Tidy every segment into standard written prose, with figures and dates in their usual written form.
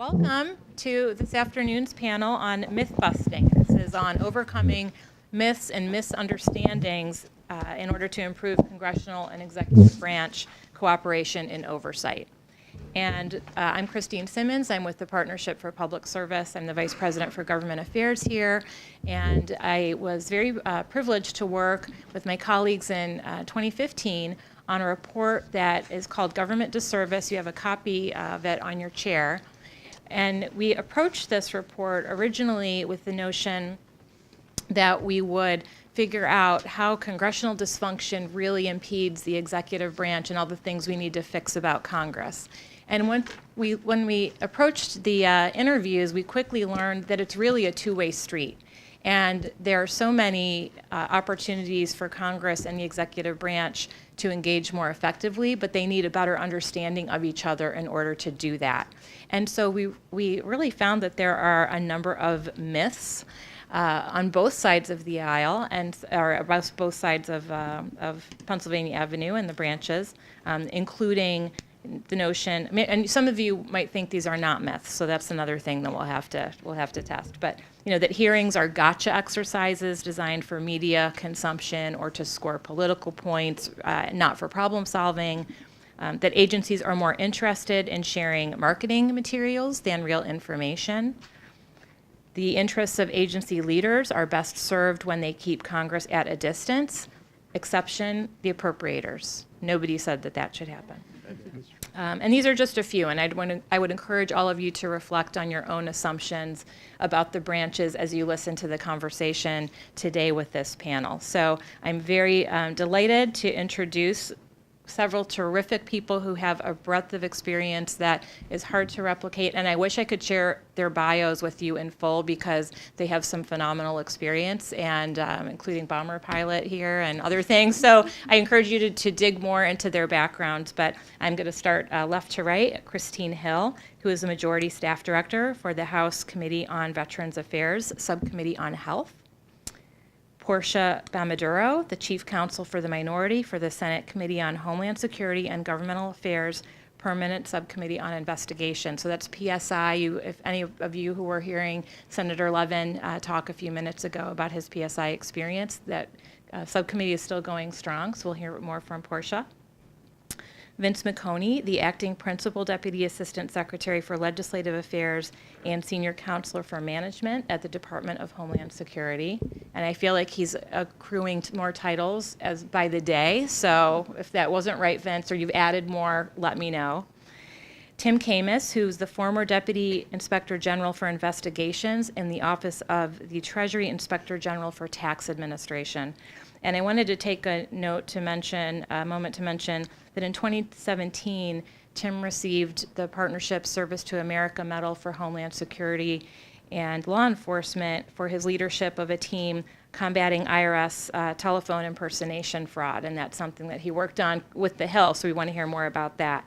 Welcome to this afternoon's panel on Mythbusting. This is on overcoming myths and misunderstandings in order to improve congressional and executive branch cooperation in oversight. And I'm Christine Simmons. I'm with the Partnership for Public Service. I'm the Vice President for Government Affairs here. And I was very privileged to work with my colleagues in 2015 on a report that is called Government Disservice. You have a copy of it on your chair. And we approached this report originally with the notion that we would figure out how congressional dysfunction really impedes the executive branch and all the things we need to fix about Congress. And when we approached the interviews, we quickly learned that it's really a two-way street. And there are so many opportunities for Congress and the executive branch to engage more effectively, but they need a better understanding of each other in order to do that. And so we really found that there are a number of myths on both sides of the aisle, or about both sides of Pennsylvania Avenue and the branches, including the notion, and some of you might think these are not myths, so that's another thing that we'll have to test. But that hearings are gotcha exercises designed for media consumption or to score political points, not for problem solving. That agencies are more interested in sharing marketing materials than real information. The interests of agency leaders are best served when they keep Congress at a distance. Exception, the appropriators. Nobody said that should happen. And these are just a few, and I would encourage all of you to reflect on your own assumptions about the branches as you listen to the conversation today with this panel. So I'm very delighted to introduce several terrific people who have a breadth of experience that is hard to replicate, and I wish I could share their bios with you in full because they have some phenomenal experience, and including bomber pilot here and other things. So I encourage you to dig more into their backgrounds, but I'm going to start left to right. Christine Hill, who is the Majority Staff Director for the House Committee on Veterans Affairs, Subcommittee on Health. Portia Bamaduro, the Chief Counsel for the Minority for the Senate Committee on Homeland Security and Governmental Affairs, Permanent Subcommittee on Investigation. So that's PSI. If any of you who were hearing Senator Levin talk a few minutes ago about his PSI experience, that subcommittee is still going strong, so we'll hear more from Portia. Vince McConey, the Acting Principal Deputy Assistant Secretary for Legislative Affairs and Senior Counselor for Management at the Department of Homeland Security. And I feel like he's accruing more titles as by the day, so if that wasn't right, Vince, or you've added more, let me know. Tim Camus, who's the former Deputy Inspector General for Investigations in the Office of the Treasury Inspector General for Tax Administration. And I wanted to take a moment to mention that in 2017, Tim received the Partnership Service to America Medal for Homeland Security and Law Enforcement for his leadership of a team combating IRS telephone impersonation fraud. And that's something that he worked on with the Hill, so we want to hear more about that.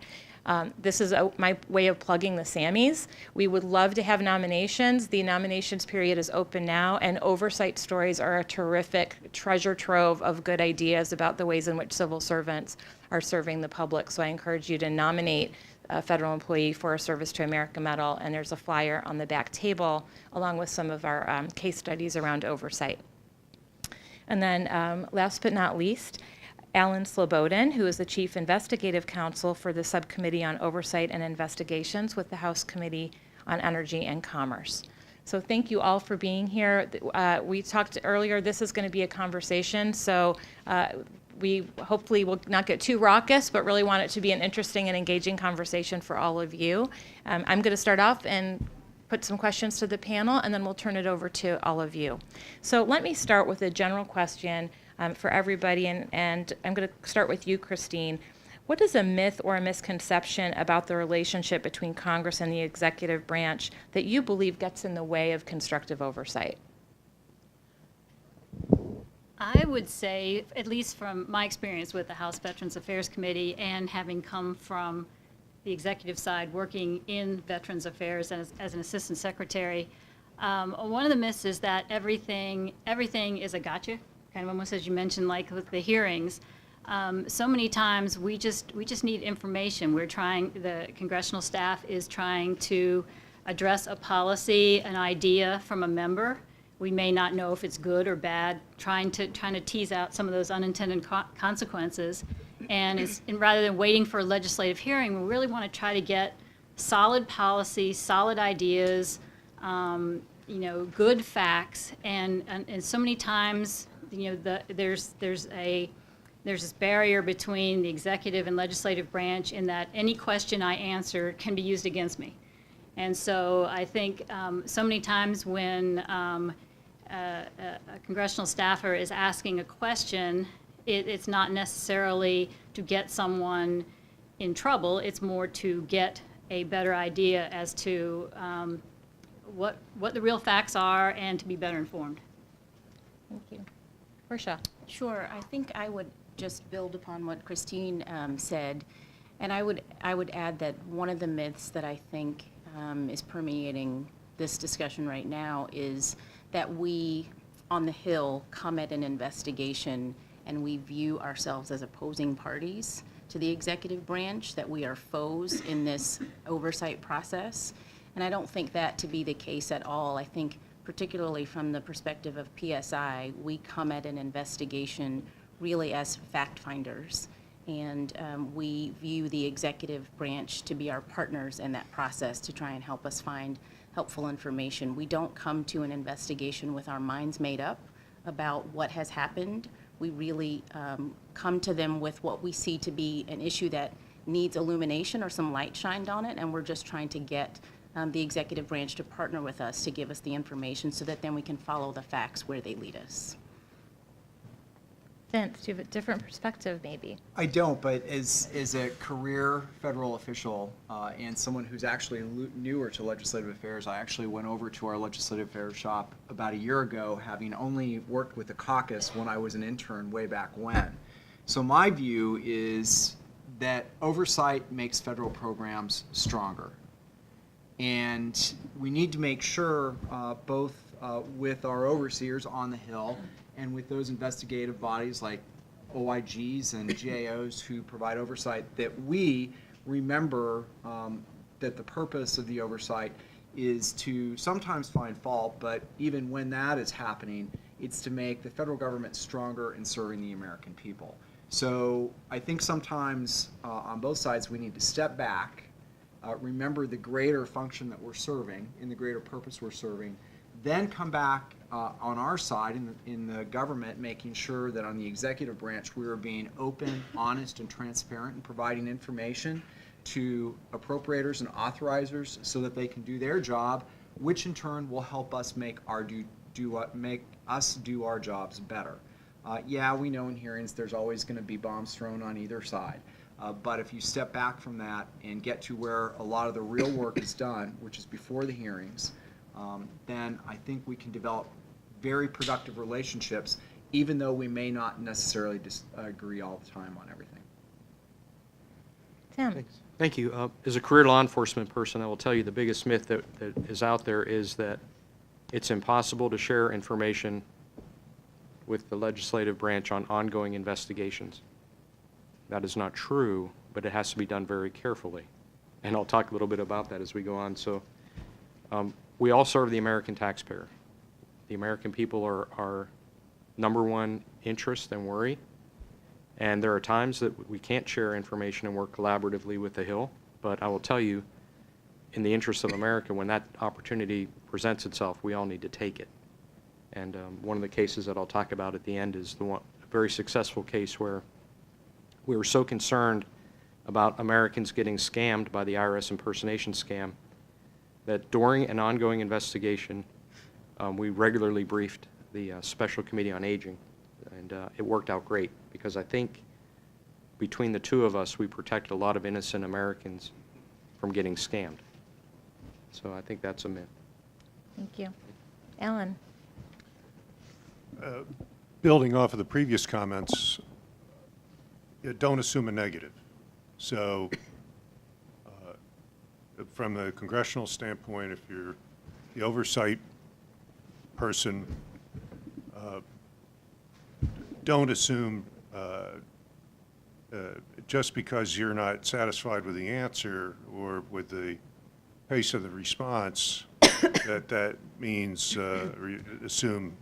This is my way of plugging the Sammys. We would love to have nominations. The nominations period is open now, and oversight stories are a terrific treasure trove of good ideas about the ways in which civil servants are serving the public. So I encourage you to nominate a federal employee for a Service to America Medal, and there's a flyer on the back table along with some of our case studies around oversight. And then last but not least, Alan Slobodin, who is the Chief Investigative Counsel for the Subcommittee on Oversight and Investigations with the House Committee on Energy and Commerce. So thank you all for being here. We talked earlier, this is going to be a conversation, so we hopefully will not get too raucous, but really want it to be an interesting and engaging conversation for all of you. I'm going to start off and put some questions to the panel, and then we'll turn it over to all of you. So let me start with a general question for everybody, and I'm going to start with you, Christine. What is a myth or a misconception about the relationship between Congress and the executive branch that you believe gets in the way of constructive oversight? I would say, at least from my experience with the House Veterans Affairs Committee and having come from the executive side working in Veterans Affairs as an assistant secretary, one of the myths is that everything is a gotcha, kind of almost as you mentioned, like with the hearings. So many times we just need information. The congressional staff is trying to address a policy, an idea from a member. We may not know if it's good or bad, trying to tease out some of those unintended consequences. And rather than waiting for a legislative hearing, we really want to try to get solid policy, solid ideas, good facts, and so many times, there's this barrier between the executive and legislative branch in that any question I answer can be used against me. And so I think so many times when a congressional staffer is asking a question, it's not necessarily to get someone in trouble, it's more to get a better idea as to what the real facts are and to be better informed. Thank you. Portia. Sure. I think I would just build upon what Christine said, and I would add that one of the myths that I think is permeating this discussion right now is that we on the Hill come at an investigation and we view ourselves as opposing parties to the executive branch, that we are foes in this oversight process. And I don't think that to be the case at all. I think particularly from the perspective of PSI, we come at an investigation really as fact finders. And we view the executive branch to be our partners in that process to try and help us find helpful information. We don't come to an investigation with our minds made up about what has happened. We really come to them with what we see to be an issue that needs illumination or some light shined on it, and we're just trying to get the executive branch to partner with us to give us the information so that then we can follow the facts where they lead us. Vince, do you have a different perspective maybe? I don't, but as a career federal official and someone who's actually newer to legislative affairs, I actually went over to our legislative affairs shop about a year ago, having only worked with the caucus when I was an intern way back when. So my view is that oversight makes federal programs stronger. And we need to make sure both with our overseers on the Hill and with those investigative bodies like OIGs and GAOs who provide oversight, that we remember that the purpose of the oversight is to sometimes find fault, but even when that is happening, it's to make the federal government stronger in serving the American people. So I think sometimes on both sides we need to step back, remember the greater function that we're serving and the greater purpose we're serving, then come back on our side in the government, making sure that on the executive branch we are being open, honest, and transparent and providing information to appropriators and authorizers so that they can do their job, which in turn will help us make us do our jobs better. Yeah, we know in hearings there's always going to be bombs thrown on either side. But if you step back from that and get to where a lot of the real work is done, which is before the hearings, then I think we can develop very productive relationships, even though we may not necessarily agree all the time on everything. Tim. Thanks. Thank you. As a career law enforcement person, I will tell you the biggest myth that is out there is that it's impossible to share information with the legislative branch on ongoing investigations. That is not true, but it has to be done very carefully. And I'll talk a little bit about that as we go on. So we all serve the American taxpayer. The American people are our number one interest and worry. And there are times that we can't share information and work collaboratively with the Hill. But I will tell you, in the interest of America, when that opportunity presents itself, we all need to take it. And one of the cases that I'll talk about at the end is a very successful case where we were so concerned about Americans getting scammed by the IRS impersonation scam that during an ongoing investigation, we regularly briefed the Special Committee on Aging, and it worked out great because I think between the two of us, we protect a lot of innocent Americans from getting scammed. So I think that's a myth. Thank you. Alan. Building off of the previous comments, don't assume a negative. So from the congressional standpoint, if you're the oversight person, don't assume just because you're not satisfied with the answer or with the pace of the response, that means assume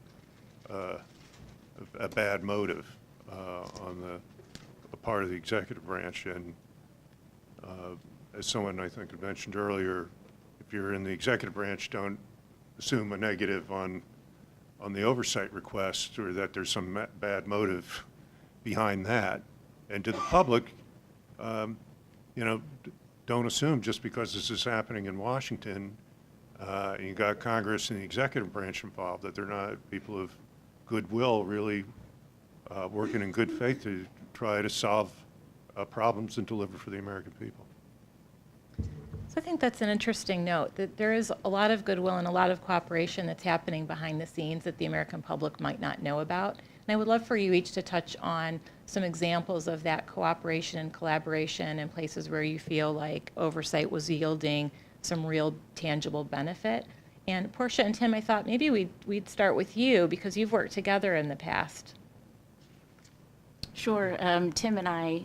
a bad motive on the part of the executive branch. And as someone I think had mentioned earlier, if you're in the executive branch, don't assume a negative on the oversight request, or that there's some bad motive behind that. And to the public, don't assume just because this is happening in Washington, and you got Congress and the executive branch involved, that they're not people of goodwill really working in good faith to try to solve problems and deliver for the American people. So I think that's an interesting note, that there is a lot of goodwill and a lot of cooperation that's happening behind the scenes that the American public might not know about. And I would love for you each to touch on some examples of that cooperation and collaboration in places where you feel like oversight was yielding some real tangible benefit. And Portia and Tim, I thought maybe we'd start with you because you've worked together in the past. Sure. Tim and I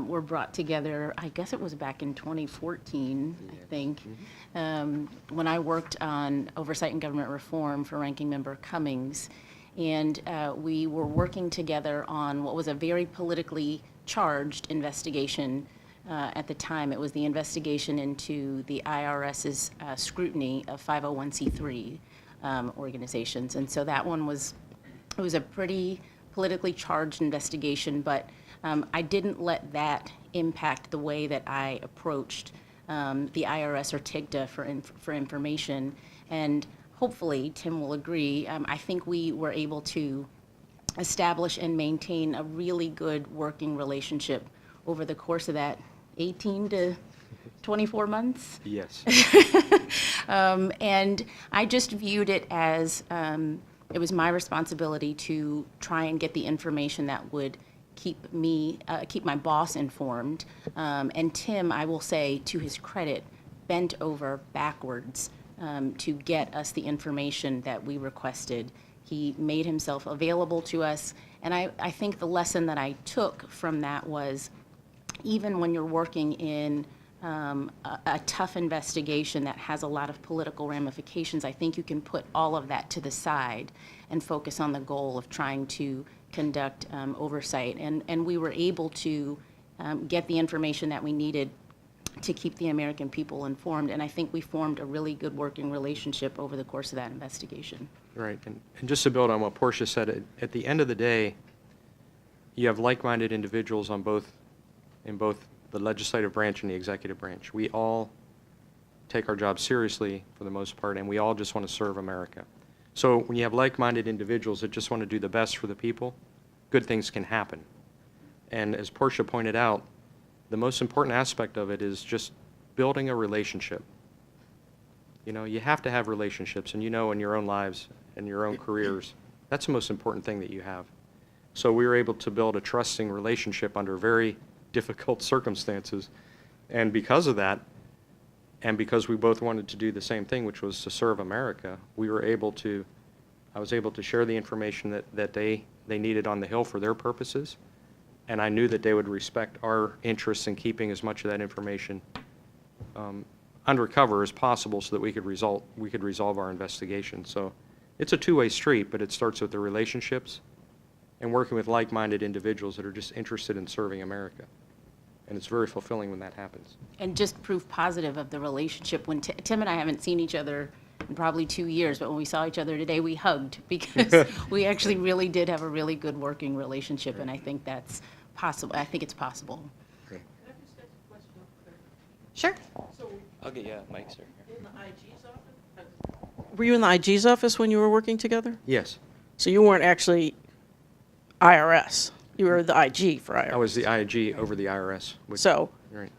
were brought together, I guess it was back in 2014, I think, when I worked on Oversight and Government Reform for Ranking Member Cummings. And we were working together on what was a very politically charged investigation. At the time, it was the investigation into the IRS's scrutiny of 501c3 organizations. And so that one was a pretty politically charged investigation, but I didn't let that impact the way that I approached the IRS or TIGTA for information. And hopefully, Tim will agree, I think we were able to establish and maintain a really good working relationship over the course of that 18 to 24 months. Yes. And I just viewed it as it was my responsibility to try and get the information that would keep my boss informed. And Tim, I will say, to his credit, bent over backwards to get us the information that we requested. He made himself available to us. And I think the lesson that I took from that was, even when you're working in a tough investigation that has a lot of political ramifications, I think you can put all of that to the side and focus on the goal of trying to conduct oversight. And we were able to get the information that we needed to keep the American people informed. And I think we formed a really good working relationship over the course of that investigation. Right. And just to build on what Portia said, at the end of the day, you have like-minded individuals in both the legislative branch and the executive branch. We all take our job seriously for the most part, and we all just want to serve America. So when you have like-minded individuals that just want to do the best for the people, good things can happen. And as Portia pointed out, the most important aspect of it is just building a relationship. You know, you have to have relationships, and you know, in your own lives and your own careers, that's the most important thing that you have. So we were able to build a trusting relationship under very difficult circumstances. And because of that, and because we both wanted to do the same thing, which was to serve America, I was able to share the information that they needed on the Hill for their purposes. And I knew that they would respect our interests in keeping as much of that information undercover as possible so that we could resolve our investigation. So it's a two-way street, but it starts with the relationships and working with like-minded individuals that are just interested in serving America. And it's very fulfilling when that happens. And just proof positive of the relationship, when Tim and I haven't seen each other in probably 2 years, but when we saw each other today, we hugged because we actually really did have a really good working relationship, and I think that's possible. I think it's possible. Great. Can I just ask a question up there? Sure. So, I'll get you a mic, sir. in the IG's office? Were you in the IG's office when you were working together? Yes. So you weren't actually IRS. You were the IG for IRS. I was the IG over the IRS. So, Right.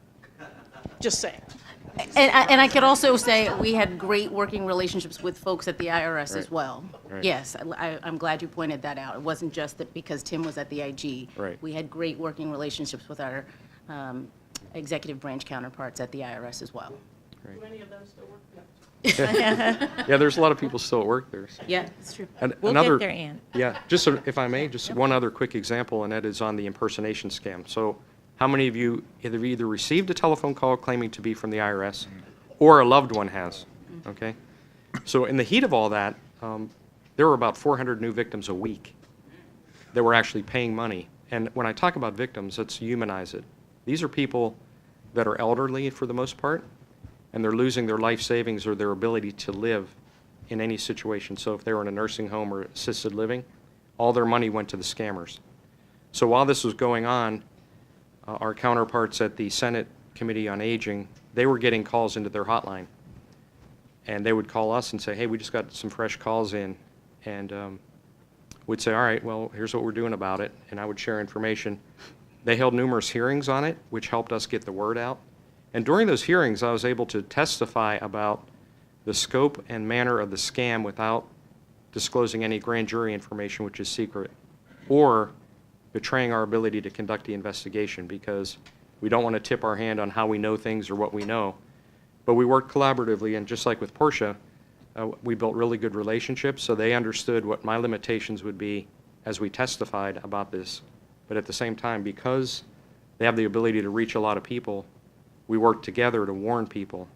just saying. And I could also say we had great working relationships with folks at the IRS as Right. well. Right. Yes, I'm glad you pointed that out. It wasn't just that because Tim was at the IG. Right. We had great working relationships with our executive branch counterparts at the IRS as well. Do any of those still work? Yeah, there's a lot of people still at work there. So. Yeah, it's true. And We'll another, get there, Ann. Yeah, just so, if I may, just one other quick example, and that is on the impersonation scam. So how many of you either received a telephone call claiming to be from the IRS, or a loved one has, okay? So in the heat of all that, there were about 400 new victims a week that were actually paying money. And when I talk about victims, let's humanize it. These are people that are elderly for the most part, and they're losing their life savings or their ability to live in any situation. So if they were in a nursing home or assisted living, all their money went to the scammers. So while this was going on, our counterparts at the Senate Committee on Aging, they were getting calls into their hotline. And they would call us and say, hey, we just got some fresh calls in. And we'd say, all right, well, here's what we're doing about it. And I would share information. They held numerous hearings on it, which helped us get the word out. And during those hearings, I was able to testify about the scope and manner of the scam without disclosing any grand jury information, which is secret, or betraying our ability to conduct the investigation, because we don't want to tip our hand on how we know things or what we know. But we worked collaboratively, and just like with Portia, we built really good relationships, so they understood what my limitations would be as we testified about this. But at the same time, because they have the ability to reach a lot of people, we work together to warn people.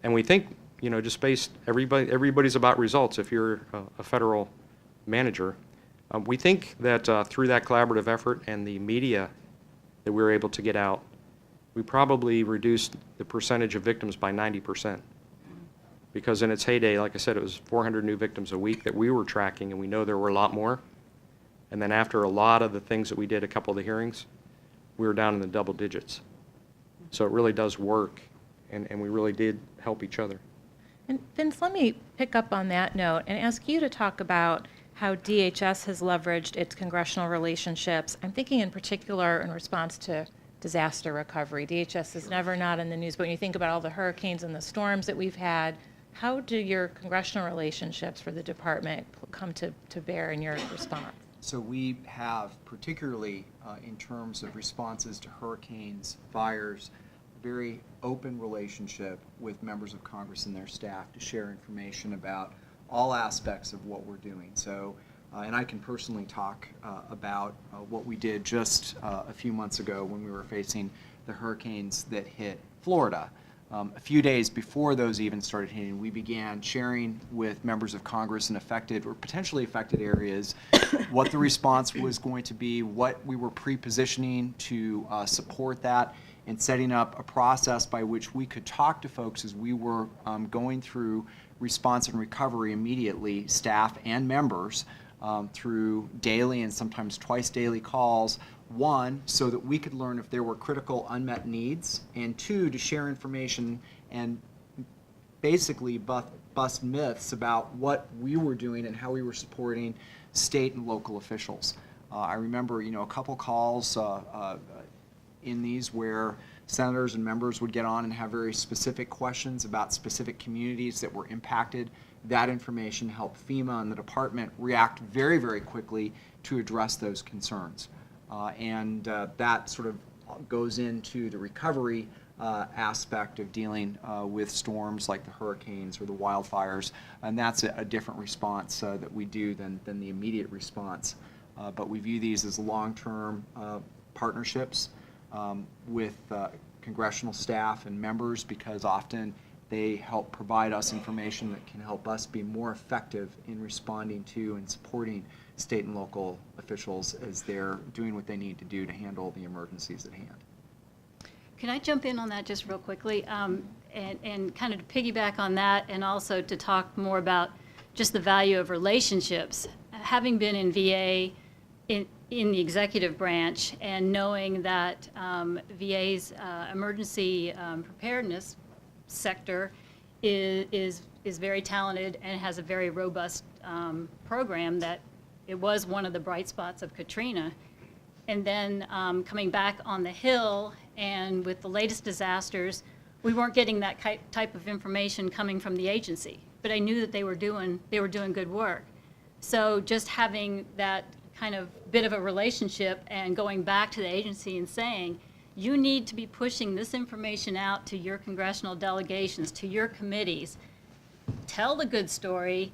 And we think, you know, just based, everybody's about results if you're a federal manager. We think that through that collaborative effort and the media that we were able to get out, we probably reduced the percentage of victims by 90%. Because in its heyday, like I said, it was 400 new victims a week that we were tracking, and we know there were a lot more. And then after a lot of the things that we did, a couple of the hearings, we were down in the double digits. So it really does work, and we really did help each other. And Vince, let me pick up on that note and ask you to talk about how DHS has leveraged its congressional relationships. I'm thinking in particular in response to disaster recovery. DHS is never not in the news, but when you think about all the hurricanes and the storms that we've had, how do your congressional relationships for the department come to bear in your response? So we have, particularly in terms of responses to hurricanes, fires, very open relationship with members of Congress and their staff to share information about all aspects of what we're doing. So, and I can personally talk about what we did just a few months ago when we were facing the hurricanes that hit Florida. A few days before those even started hitting, we began sharing with members of Congress in affected or potentially affected areas what the response was going to be, what we were pre-positioning to support that, and setting up a process by which we could talk to folks as we were going through response and recovery immediately, staff and members, through daily and sometimes twice daily calls. One, so that we could learn if there were critical unmet needs, and two, to share information and basically bust myths about what we were doing and how we were supporting state and local officials. I remember, you know, a couple calls in these where senators and members would get on and have very specific questions about specific communities that were impacted. That information helped FEMA and the department react very, very quickly to address those concerns. And that sort of goes into the recovery aspect of dealing with storms like the hurricanes or the wildfires, and that's a different response that we do than the immediate response. But we view these as long-term partnerships with congressional staff and members, because often they help provide us information that can help us be more effective in responding to and supporting state and local officials as they're doing what they need to do to handle the emergencies at hand. Can I jump in on that just real quickly, and kind of to piggyback on that, and also to talk more about just the value of relationships? Having been in VA in the executive branch, and knowing that VA's emergency preparedness sector is very talented and has a very robust program, that it was one of the bright spots of Katrina. And then coming back on the Hill, and with the latest disasters, we weren't getting that type of information coming from the agency. But I knew that they were doing good work. So just having that kind of bit of a relationship and going back to the agency and saying, you need to be pushing this information out to your congressional delegations, to your committees. Tell the good story,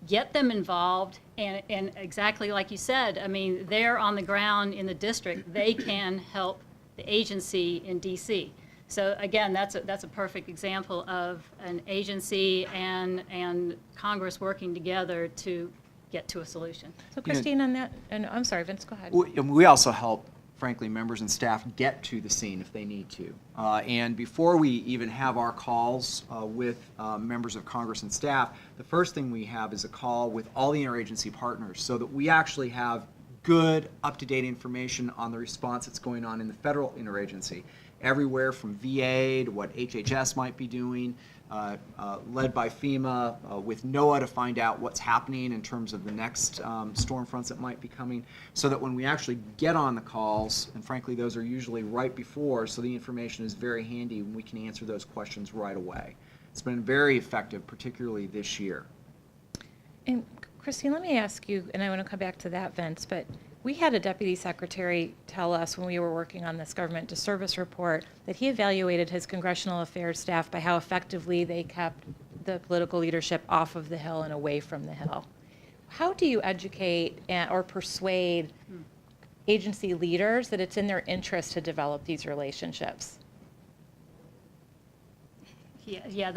get them involved, and exactly like you said, I mean, they're on the ground in the district. They can help the agency in DC. So again, that's a perfect example of an agency and Congress working together to get to a solution. So Christine, on that, and I'm sorry, Vince, go ahead. We also help, frankly, members and staff get to the scene if they need to. And before we even have our calls with members of Congress and staff, the first thing we have is a call with all the interagency partners so that we actually have good, up-to-date information on the response that's going on in the federal interagency. Everywhere from VA to what HHS might be doing, led by FEMA, with NOAA to find out what's happening in terms of the next storm fronts that might be coming, so that when we actually get on the calls, and frankly those are usually right before, so the information is very handy and we can answer those questions right away. It's been very effective, particularly this year. And Christine, let me ask you, and I want to come back to that, Vince, but we had a deputy secretary tell us when we were working on this government to service report that he evaluated his congressional affairs staff by how effectively they kept the political leadership off of the Hill and away from the Hill. How do you educate or persuade agency leaders that it's in their interest to develop these relationships? Yeah,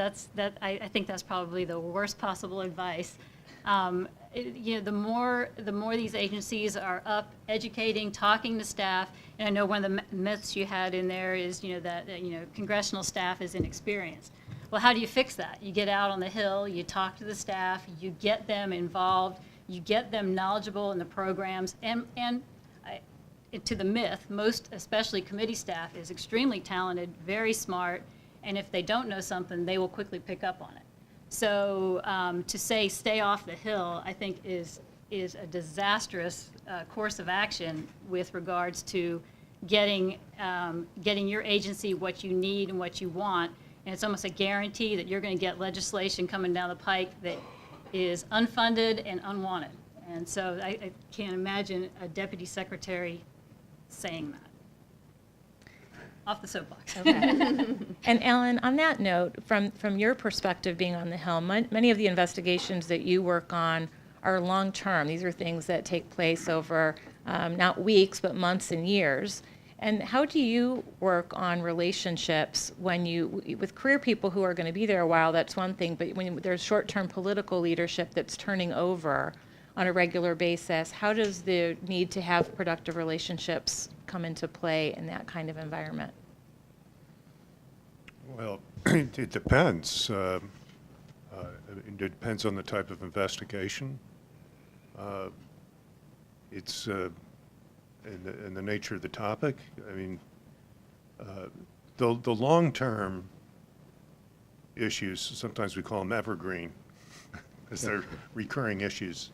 I think that's probably the worst possible advice. The more these agencies are up, educating, talking to staff, and I know one of the myths you had in there is, that congressional staff is inexperienced. Well, how do you fix that? You get out on the Hill, you talk to the staff, you get them involved, you get them knowledgeable in the programs, and to the myth, most, especially committee staff, is extremely talented, very smart, and if they don't know something, they will quickly pick up on it. So to say stay off the Hill, I think is a disastrous course of action with regards to getting your agency what you need and what you want. And it's almost a guarantee that you're going to get legislation coming down the pike that is unfunded and unwanted. And so I can't imagine a deputy secretary saying that. Off the soapbox. Okay. And Ellen, on that note, from your perspective being on the Hill, many of the investigations that you work on are long-term. These are things that take place over not weeks, but months and years. And how do you work on relationships with career people who are going to be there a while, that's one thing, but when there's short-term political leadership that's turning over on a regular basis, how does the need to have productive relationships come into play in that kind of environment? Well, it depends. It depends on the type of investigation. It's in the nature of the topic. I mean, the long-term issues, sometimes we call them evergreen, because they're recurring issues.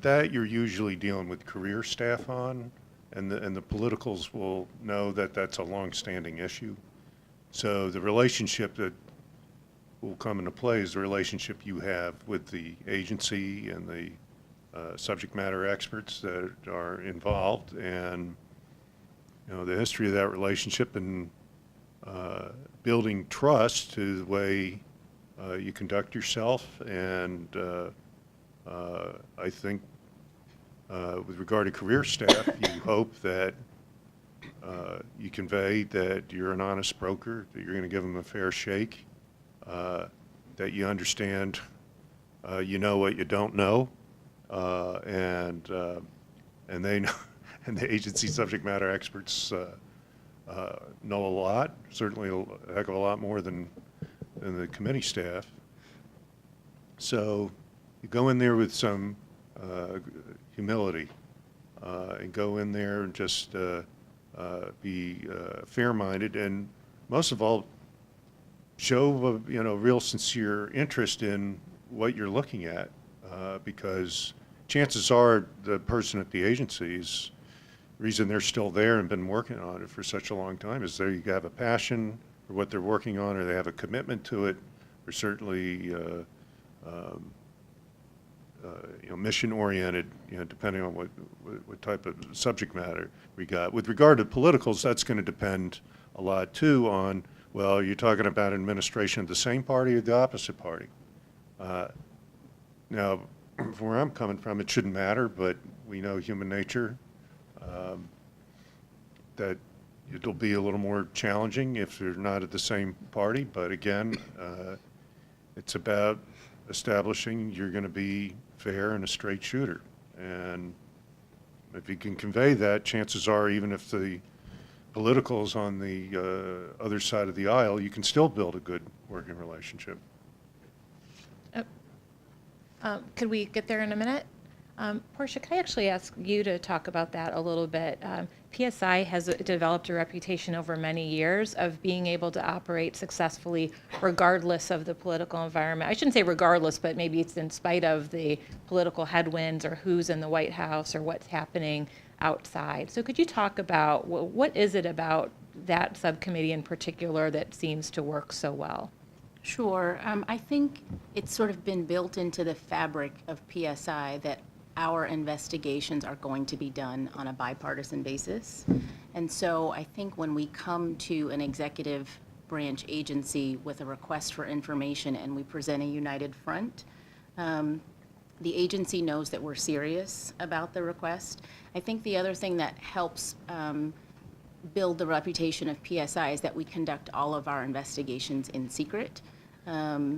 That you're usually dealing with career staff on, and the politicals will know that that's a long-standing issue. So the relationship that will come into play is the relationship you have with the agency and the subject matter experts that are involved, and the history of that relationship and building trust to the way you conduct yourself. And I think with regard to career staff, you hope that you convey that you're an honest broker, that you're going to give them a fair shake, that you understand you know what you don't know, and they know, and the agency subject matter experts know a lot, certainly a heck of a lot more than the committee staff. So you go in there with some humility, and go in there and just be fair-minded, and most of all, show real sincere interest in what you're looking at, because chances are the person at the agency's reason they're still there and been working on it for such a long time is they have a passion for what they're working on, or they have a commitment to it, or certainly mission-oriented, depending on what type of subject matter we got. With regard to politicals, that's going to depend a lot, too, on, well, you're talking about administration of the same party or the opposite party. Now, from where I'm coming from, it shouldn't matter, but we know human nature, that, It'll be a little more challenging if they're not at the same party, but again, it's about establishing you're going to be fair and a straight shooter. And if you can convey that, chances are, even if the political's on the other side of the aisle, you can still build a good working relationship. Could we get there in a minute? Portia, could I actually ask you to talk about that a little bit? PSI has developed a reputation over many years of being able to operate successfully regardless of the political environment. I shouldn't say regardless, but maybe it's in spite of the political headwinds or who's in the White House or what's happening outside. So could you talk about what is it about that subcommittee in particular that seems to work so well? Sure. I think it's sort of been built into the fabric of PSI that our investigations are going to be done on a bipartisan basis. And so I think when we come to an executive branch agency with a request for information and we present a united front, the agency knows that we're serious about the request. I think the other thing that helps build the reputation of PSI is that we conduct all of our investigations in secret.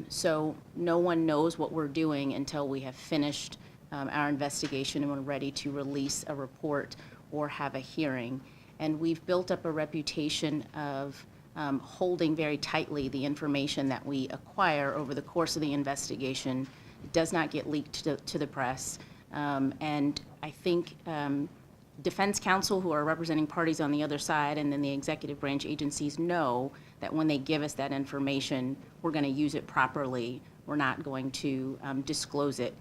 So no one knows what we're doing until we have finished our investigation and we're ready to release a report or have a hearing. And we've built up a reputation of holding very tightly the information that we acquire over the course of the investigation. It does not get leaked to the press. And I think defense counsel who are representing parties on the other side and then the executive branch agencies know that when they give us that information, we're going to use it properly. We're not going to disclose it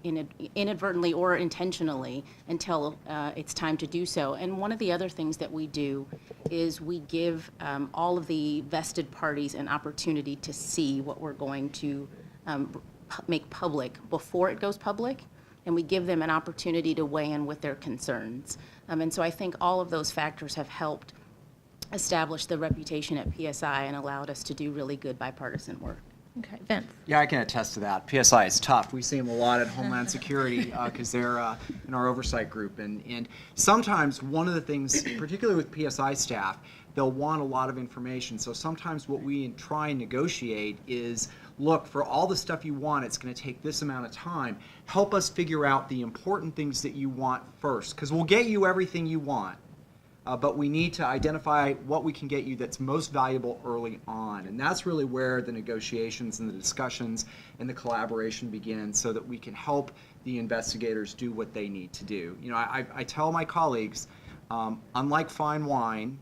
inadvertently or intentionally until it's time to do so. And one of the other things that we do is we give all of the vested parties an opportunity to see what we're going to make public before it goes public, and we give them an opportunity to weigh in with their concerns. And so I think all of those factors have helped establish the reputation at PSI and allowed us to do really good bipartisan work. Okay, Vince. Yeah, I can attest to that. PSI is tough. We see them a lot at Homeland Security because they're in our oversight group. And sometimes one of the things, particularly with PSI staff, they'll want a lot of information. So sometimes what we try and negotiate is, look, for all the stuff you want, it's going to take this amount of time. Help us figure out the important things that you want first, because we'll get you everything you want. But we need to identify what we can get you that's most valuable early on. And that's really where the negotiations and the discussions and the collaboration begin so that we can help the investigators do what they need to do. You know, I tell my colleagues, unlike fine wine,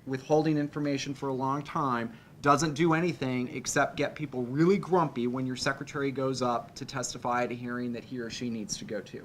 withholding information for a long time doesn't do anything except get people really grumpy when your secretary goes up to testify at a hearing that he or she needs to go to.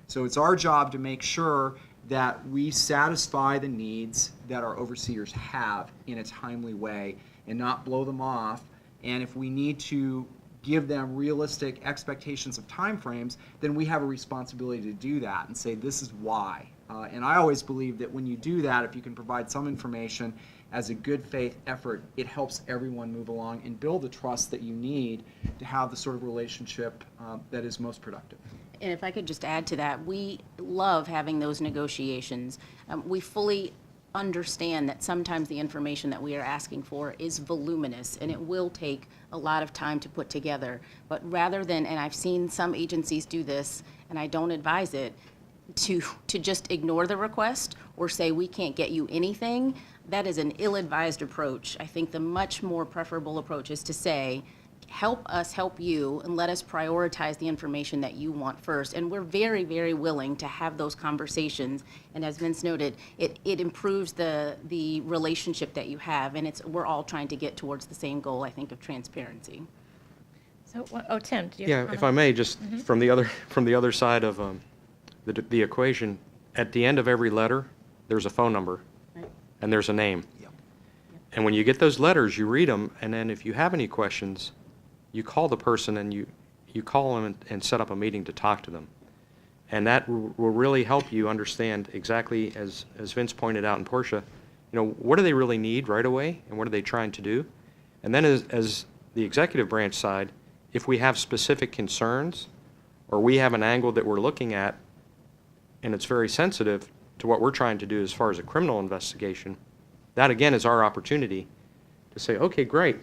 So it's our job to make sure that we satisfy the needs that our overseers have in a timely way and not blow them off. And if we need to give them realistic expectations of timeframes, then we have a responsibility to do that and say this is why. And I always believe that when you do that, if you can provide some information as a good faith effort, it helps everyone move along and build the trust that you need to have the sort of relationship that is most productive. And if I could just add to that, we love having those negotiations. We fully understand that sometimes the information that we are asking for is voluminous and it will take a lot of time to put together. But rather than, and I've seen some agencies do this, and I don't advise it, to just ignore the request or say we can't get you anything, that is an ill-advised approach. I think the much more preferable approach is to say, help us help you and let us prioritize the information that you want first. And we're very, very willing to have those conversations. And as Vince noted, it improves the relationship that you have. And we're all trying to get towards the same goal, I think, of transparency. So, Tim, do you have a Yeah, comment? if I may, just from the other side of the equation, at the end of every letter, there's a phone number Right. and there's a name. Yep. And when you get those letters, you read them, and then if you have any questions, you call the person and you call them and set up a meeting to talk to them. And that will really help you understand exactly, as Vince pointed out and Portia, you know, what do they really need right away and what are they trying to do? And then as the executive branch side, if we have specific concerns or we have an angle that we're looking at and it's very sensitive to what we're trying to do as far as a criminal investigation, that again is our opportunity to say, okay, great,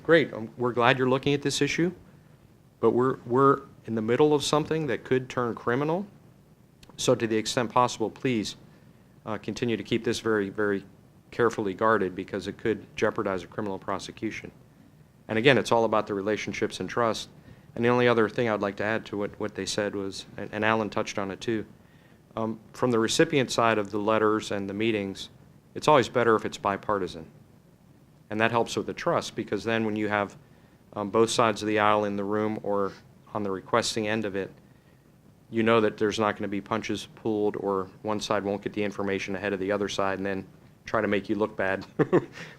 we're glad you're looking at this issue, but we're in the middle of something that could turn criminal. So to the extent possible, please continue to keep this very, very carefully guarded, because it could jeopardize a criminal prosecution. And again, it's all about the relationships and trust. And the only other thing I'd like to add to what they said was, and Alan touched on it too, from the recipient side of the letters and the meetings, it's always better if it's bipartisan. And that helps with the trust, because then when you have both sides of the aisle in the room or on the requesting end of it, you know that there's not going to be punches pulled, or one side won't get the information ahead of the other side and then try to make you look bad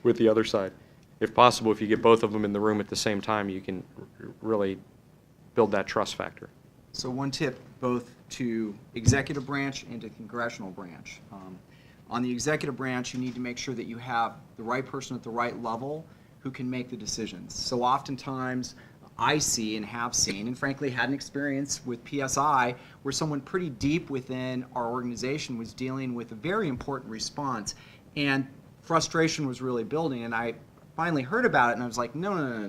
with the other side. If possible, if you get both of them in the room at the same time, you can really build that trust factor. So one tip both to executive branch and to congressional branch. On the executive branch, you need to make sure that you have the right person at the right level who can make the decisions. So oftentimes I see and have seen, and frankly had an experience with PSI, where someone pretty deep within our organization was dealing with a very important response, and frustration was really building, and I finally heard about it and I was like, no.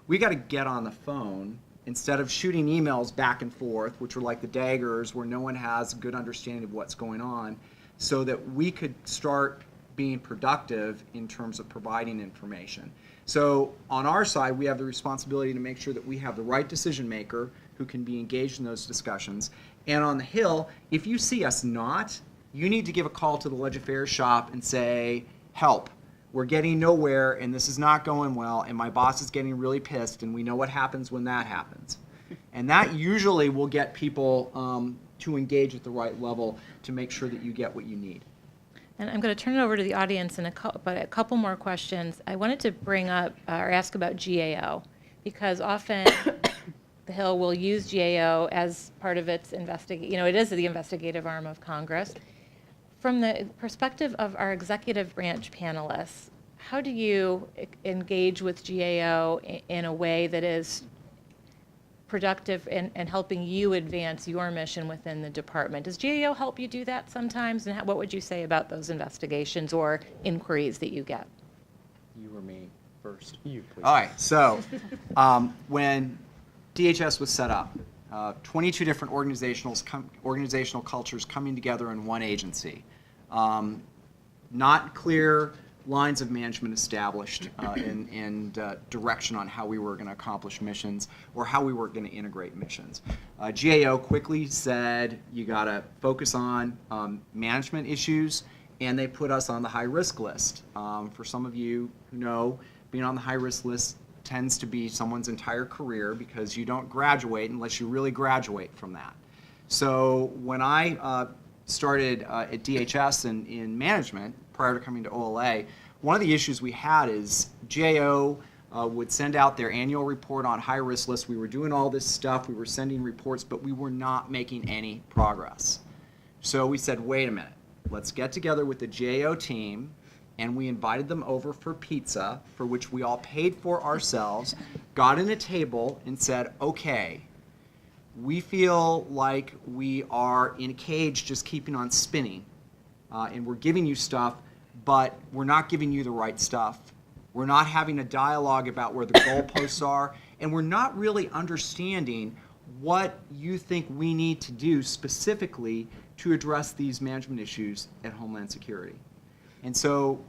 We got to get on the phone instead of shooting emails back and forth, which are like the daggers where no one has a good understanding of what's going on, so that we could start being productive in terms of providing information. So on our side, we have the responsibility to make sure that we have the right decision maker who can be engaged in those discussions. And on the Hill, if you see us not, you need to give a call to the Ledge Affairs shop and say, help, we're getting nowhere and this is not going well and my boss is getting really pissed, and we know what happens when that happens. And that usually will get people to engage at the right level to make sure that you get what you need. And I'm going to turn it over to the audience but a couple more questions. I wanted to bring up or ask about GAO, because often the Hill will use GAO as part of its it is the investigative arm of Congress. From the perspective of our executive branch panelists, how do you engage with GAO in a way that is productive and helping you advance your mission within the department? Does GAO help you do that sometimes? And what would you say about those investigations or inquiries that you get? You or me first? You, please. All right, so when DHS was set up, 22 different organizational cultures coming together in one agency. Not clear lines of management established and direction on how we were going to accomplish missions or how we were going to integrate missions. GAO quickly said you got to focus on management issues, and they put us on the high-risk list. For some of you who know, being on the high-risk list tends to be someone's entire career, because you don't graduate unless you really graduate from that. So when I started at DHS in management, prior to coming to OLA, one of the issues we had is GAO would send out their annual report on high-risk lists. We were doing all this stuff, we were sending reports, but we were not making any progress. So we said, wait a minute, let's get together with the GAO team, and we invited them over for pizza, for which we all paid for ourselves, got in a table and said, okay, we feel like we are in a cage just keeping on spinning, and we're giving you stuff, but we're not giving you the right stuff. We're not having a dialogue about where the goalposts are, and we're not really understanding what you think we need to do specifically to address these management issues at Homeland Security. And so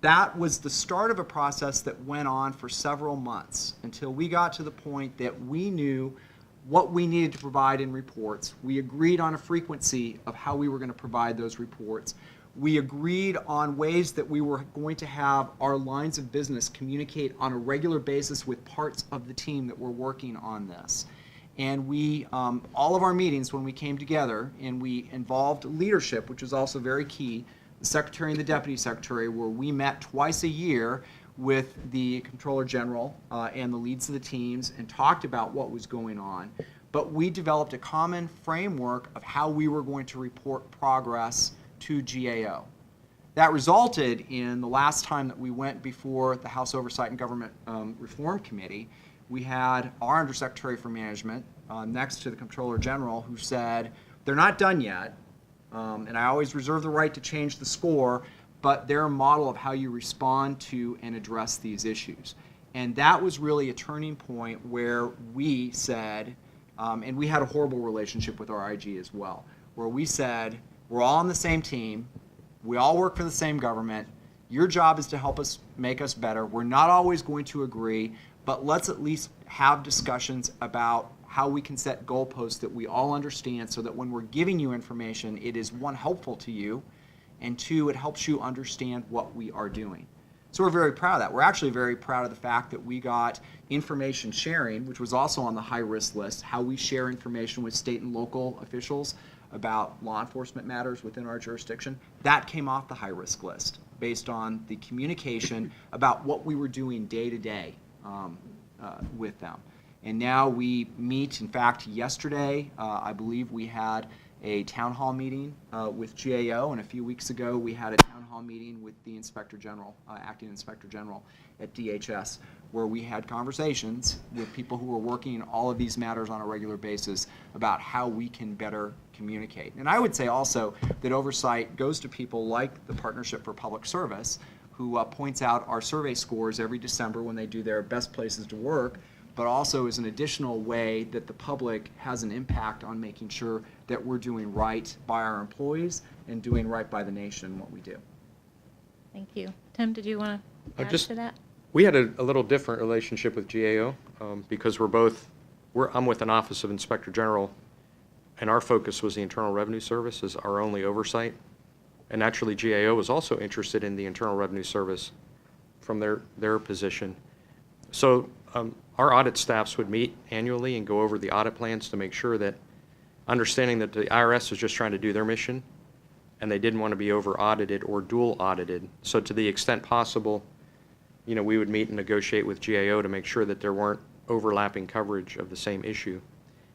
that was the start of a process that went on for several months until we got to the point that we knew what we needed to provide in reports. We agreed on a frequency of how we were going to provide those reports. We agreed on ways that we were going to have our lines of business communicate on a regular basis with parts of the team that were working on this. And we, all of our meetings when we came together, and we involved leadership, which was also very key, the Secretary and the Deputy Secretary, where we met twice a year with the Comptroller General and the leads of the teams and talked about what was going on. But we developed a common framework of how we were going to report progress to GAO. That resulted in the last time that we went before the House Oversight and Government Reform Committee, we had our Undersecretary for Management next to the Comptroller General, who said, they're not done yet, and I always reserve the right to change the score, but they're a model of how you respond to and address these issues. And that was really a turning point where we said, and we had a horrible relationship with our IG as well, where we said, we're all on the same team, we all work for the same government, your job is to help us make us better. We're not always going to agree, but let's at least have discussions about how we can set goalposts that we all understand so that when we're giving you information, it is, one, helpful to you, and two, it helps you understand what we are doing. So we're very proud of that. We're actually very proud of the fact that we got information sharing, which was also on the high-risk list, how we share information with state and local officials about law enforcement matters within our jurisdiction. That came off the high-risk list based on the communication about what we were doing day to day with them. And now we meet, in fact, yesterday, I believe we had a town hall meeting with GAO, and a few weeks ago we had a town hall meeting with the Inspector General, Acting Inspector General at DHS, where we had conversations with people who are working in all of these matters on a regular basis about how we can better communicate. And I would say also that Oversight goes to people like the Partnership for Public Service, who points out our survey scores every December when they do their best places to work, but also is an additional way that the public has an impact on making sure that we're doing right by our employees and doing right by the nation in what we do. Thank you. Tim, did you want to add to that? We had a little different relationship with GAO because I'm with an Office of Inspector General, and our focus was the Internal Revenue Service as our only oversight. And naturally, GAO was also interested in the Internal Revenue Service from their position. So our audit staffs would meet annually and go over the audit plans to make sure that, understanding that the IRS was just trying to do their mission, and they didn't want to be over-audited or dual-audited. So to the extent possible, we would meet and negotiate with GAO to make sure that there weren't overlapping coverage of the same issue.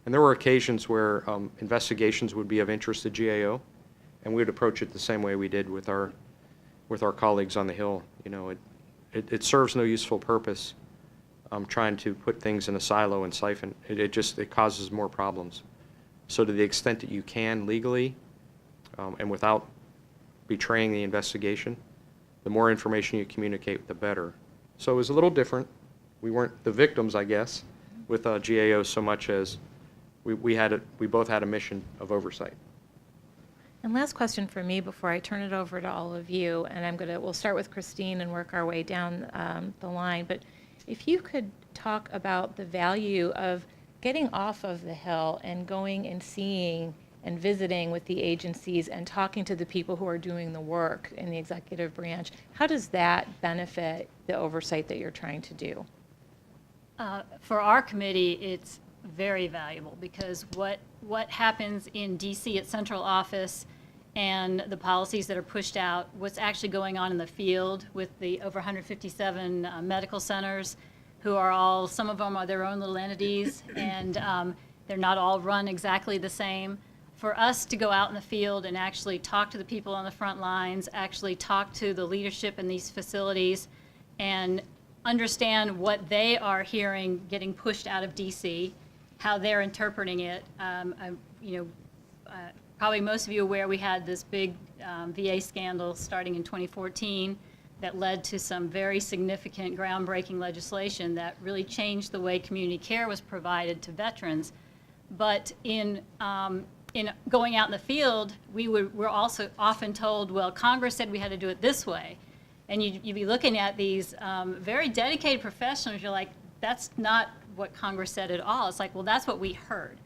And there were occasions where investigations would be of interest to GAO, and we would approach it the same way we did with our colleagues on the Hill. It serves no useful purpose trying to put things in a silo and siphon. It causes more problems. So to the extent that you can legally and without betraying the investigation, the more information you communicate, the better. So it was a little different. We weren't the victims, I guess, with GAO so much as we both had a mission of oversight. And last question for me before I turn it over to all of you, and we'll start with Christine and work our way down the line. But if you could talk about the value of getting off of the Hill and going and seeing and visiting with the agencies and talking to the people who are doing the work in the executive branch, how does that benefit the oversight that you're trying to do? For our committee, it's very valuable because what happens in DC at central office and the policies that are pushed out, what's actually going on in the field with the over 157 medical centers who are all, some of them are their own little entities, and they're not all run exactly the same. For us to go out in the field and actually talk to the people on the front lines, actually talk to the leadership in these facilities, and understand what they are hearing getting pushed out of DC, how they're interpreting it. Probably most of you are aware we had this big VA scandal starting in 2014 that led to some very significant groundbreaking legislation that really changed the way community care was provided to veterans. But in going out in the field, we're also often told, well, Congress said we had to do it this way. And you'd be looking at these very dedicated professionals, you're like, that's not what Congress said at all. It's like, well, that's what we heard.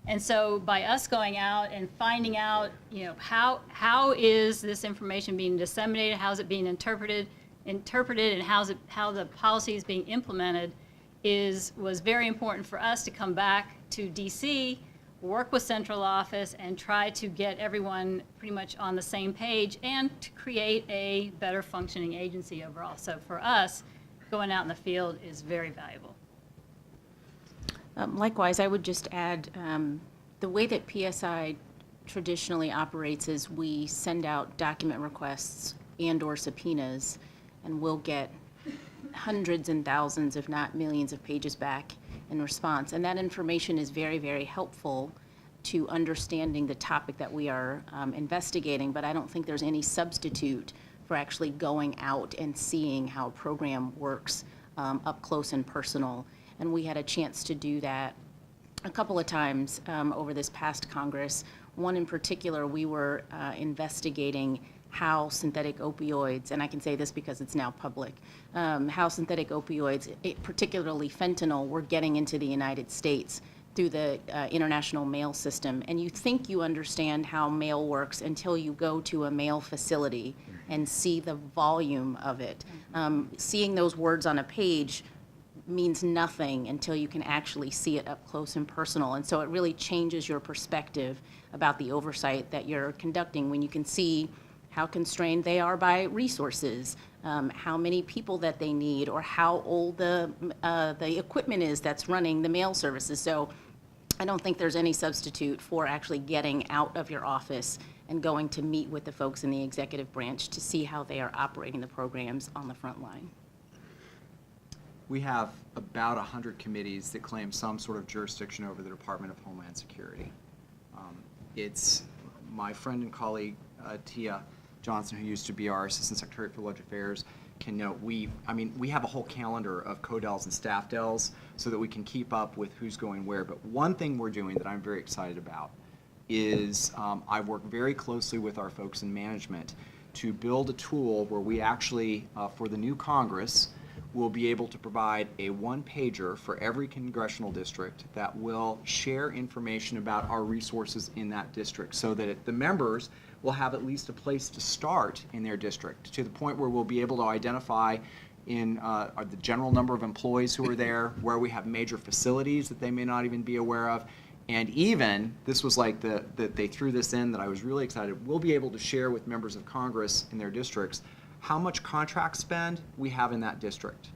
And so by us going out and finding out, how is this information being disseminated, how is it being interpreted, and how the policy is being implemented was very important for us to come back to DC, work with central office, and try to get everyone pretty much on the same page and to create a better functioning agency overall. So for us, going out in the field is very valuable. Likewise, I would just add, the way that PSI traditionally operates is we send out document requests and/or subpoenas, and we'll get hundreds and thousands, if not millions of pages back in response. And that information is very, very helpful to understanding the topic that we are investigating, but I don't think there's any substitute for actually going out and seeing how a program works up close and personal. And we had a chance to do that a couple of times over this past Congress. One in particular, we were investigating how synthetic opioids, and I can say this because it's now public, how synthetic opioids, particularly fentanyl, were getting into the United States through the international mail system. And you think you understand how mail works until you go to a mail facility and see the volume of it. Seeing those words on a page means nothing until you can actually see it up close and personal. And so it really changes your perspective about the oversight that you're conducting when you can see how constrained they are by resources, how many people that they need, or how old the equipment is that's running the mail services. So I don't think there's any substitute for actually getting out of your office and going to meet with the folks in the executive branch to see how they are operating the programs on the front line. We have about 100 committees that claim some sort of jurisdiction over the Department of Homeland Security. It's my friend and colleague, Tia Johnson, who used to be our Assistant Secretary for Legislative Affairs, can note we have a whole calendar of CODELs and staff DELs so that we can keep up with who's going where. But one thing we're doing that I'm very excited about is I work very closely with our folks in management to build a tool where we actually, for the new Congress, will be able to provide a one-pager for every congressional district that will share information about our resources in that district so that the members will have at least a place to start in their district, to the point where we'll be able to identify in the general number of employees who are there, where we have major facilities that they may not even be aware of. And even, this was like they threw this in that I was really excited, we'll be able to share with members of Congress in their districts how much contract spend we have in that district.